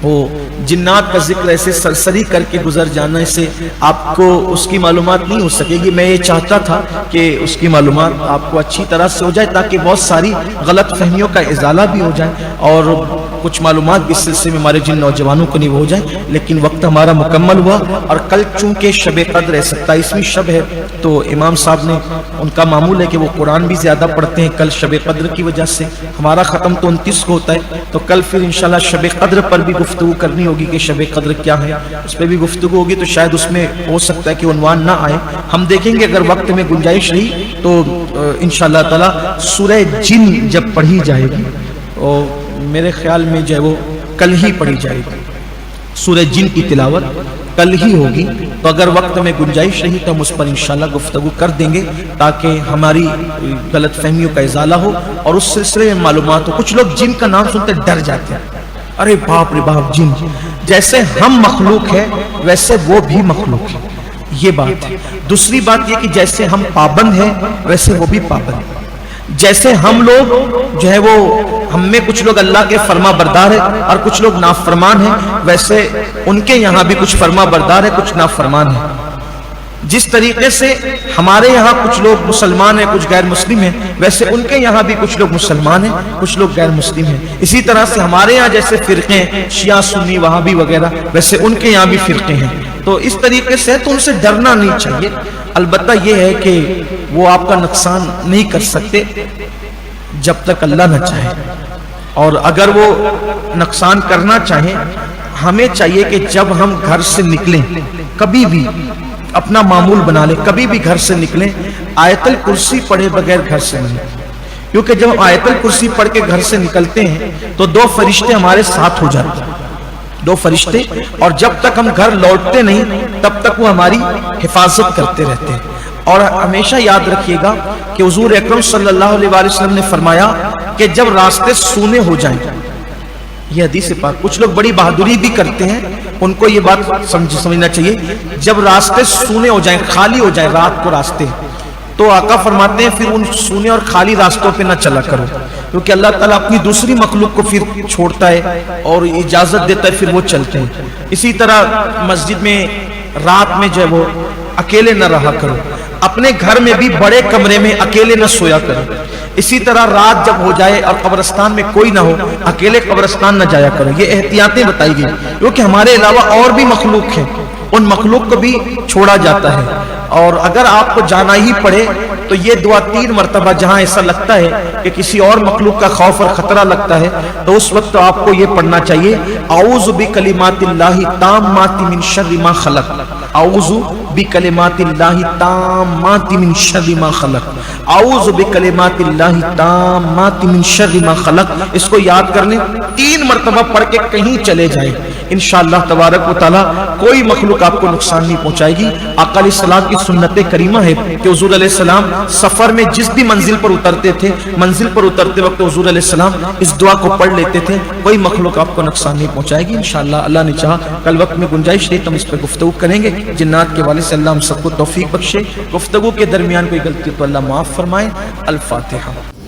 وہ جنات کا ذکر ایسے سرسری کر کے گزر جانا سے آپ کو اس کی معلومات نہیں ہو سکے گی. میں یہ چاہتا تھا کہ اس کی معلومات آپ کو اچھی طرح سے ہو جائے تاکہ بہت ساری غلط فہمیوں کا ازالہ بھی ہو جائے اور کچھ معلومات بھی اس سلسلے میں ہمارے جن نوجوانوں کو نہیں ہو جائیں. لیکن وقت ہمارا مکمل ہوا اور کل چونکہ شب قدر ہے, 27ویں شب ہے, تو امام صاحب نے ان کا معمول ہے کہ وہ قرآن بھی زیادہ پڑھتے ہیں. کل شب قدر کی وجہ سے ہمارا ختم تو 29 کو ہوتا ہے, تو کل پھر انشاءاللہ شب قدر پر بھی گفتگو کرنی ہوگی کہ شب قدر کیا ہے, اس پہ بھی گفتگو ہوگی. تو شاید اس میں ہو سکتا ہے کہ عنوان نہ آئے, ہم دیکھیں گے اگر وقت میں گنجائش رہی تو انشاءاللہ تعالی سورہ جن جب پڑھی جائے گی, اور میرے خیال میں جو ہے وہ کل ہی پڑھی جائے گی. سورہ جن کی تلاوت کل ہی ہوگی، تو اگر وقت میں گنجائش رہی تو ہم اس پر انشاءاللہ گفتگو کر دیں گے تاکہ ہماری غلط فہمیوں کا ازالہ ہو اور اس سلسلے میں معلومات ہو۔ کچھ لوگ جن کا نام سنتے ڈر جاتے ہیں، ارے باپ رے باپ، جن جیسے ہم مخلوق ہے ویسے وہ بھی مخلوق ہے، یہ بات ہے۔ دوسری بات یہ کہ جیسے ہم پابند ہیں ویسے وہ بھی پابند ہیں۔ جیسے ہم لوگ جو ہے وہ ہم میں کچھ لوگ اللہ کے فرما بردار ہیں اور کچھ لوگ نافرمان ہیں، ویسے ان کے یہاں بھی کچھ فرما بردار ہے، کچھ نافرمان ہیں۔ جس طریقے سے ہمارے یہاں کچھ لوگ مسلمان ہیں، کچھ غیر مسلم ہیں، ویسے ان کے یہاں بھی کچھ لوگ مسلمان ہیں، کچھ لوگ غیر مسلم ہیں۔ اسی طرح سے ہمارے یہاں جیسے فرقے ہیں شیعہ، سنی، وہابی وغیرہ، ویسے ان کے یہاں بھی فرقے ہیں۔ تو اس طریقے سے تو ان سے ڈرنا نہیں چاہیے، البتہ یہ ہے کہ وہ آپ کا نقصان نہیں کر سکتے جب تک اللہ نہ چاہے، اور اگر وہ نقصان کرنا چاہیں، ہمیں چاہیے کہ جب ہم گھر سے نکلیں، کبھی بھی اپنا معمول بنا لیں، کبھی بھی گھر سے نکلیں آیت الکرسی پڑھے بغیر گھر سے نہیں، کیونکہ جب ہم آیت الکرسی پڑھ کے گھر سے نکلتے ہیں تو دو فرشتے ہمارے ساتھ ہو جاتے ہیں، دو فرشتے، اور جب تک ہم گھر لوٹتے نہیں تب تک وہ ہماری حفاظت کرتے رہتے ہیں۔ اور ہمیشہ یاد رکھیے گا کہ حضور اکرم صلی اللہ علیہ وآلہ وسلم نے فرمایا کہ جب راستے سونے ہو جائیں، یہ حدیث پاک، کچھ لوگ بڑی بہادری بھی کرتے ہیں، ان کو یہ بات سمجھنا چاہیے، جب راستے سونے ہو جائیں، خالی ہو جائیں رات کو راستے، تو آقا فرماتے ہیں پھر ان سونے اور خالی راستوں پہ نہ چلا کرو، کیونکہ اللہ تعالیٰ اپنی دوسری مخلوق کو پھر چھوڑتا ہے اور اجازت دیتا ہے، پھر وہ چلتے ہیں۔ اسی طرح مسجد میں رات میں جو ہے وہ اکیلے نہ رہا کرو، اپنے گھر میں بھی بڑے کمرے میں اکیلے نہ سویا کرو۔ اسی طرح رات جب ہو جائے اور قبرستان میں کوئی نہ ہو، اکیلے قبرستان نہ جایا کرو۔ یہ احتیاطیں بتائی گئی، کیونکہ ہمارے علاوہ اور بھی مخلوق ہیں، ان مخلوق کو بھی چھوڑا جاتا ہے، اور اگر آپ کو جانا ہی پڑے تو یہ دعا 3 مرتبہ، جہاں ایسا لگتا ہے کہ کسی اور مخلوق کا خوف اور خطرہ لگتا ہے تو اس وقت آپ کو یہ پڑھنا چاہیے، اعوذ بکلمات اللہ التامات من شر ما خلق، اعوذ بکلمات اللہ التامات من شر ما خلق، اعوذ بکلمات اللہ التامات من شر ما خلق۔ اس کو یاد کر لیں، 3 مرتبہ پڑھ کے کہیں چلے جائیں، انشاءاللہ تبارک و تعالی کوئی مخلوق آپ کو نقصان نہیں پہنچائے گی۔ آقا علیہ السلام کی سنت کریمہ ہے کہ حضور علیہ السلام سفر میں جس بھی منزل پر اترتے تھے، منزل پر اترتے وقت حضور علیہ السلام اس دعا کو پڑھ لیتے تھے، کوئی مخلوق آپ کو نقصان نہیں پہنچائے گی انشاءاللہ۔ اللہ نے چاہا کل وقت میں گنجائش رہی تو ہم اس پہ گفتگو کریں گے۔ جنات کے والے سے اللہ ہم سب کو توفیق بخشے، گفتگو کے درمیان کوئی غلطی تو اللہ معاف فرمائے۔ الفاتحہ۔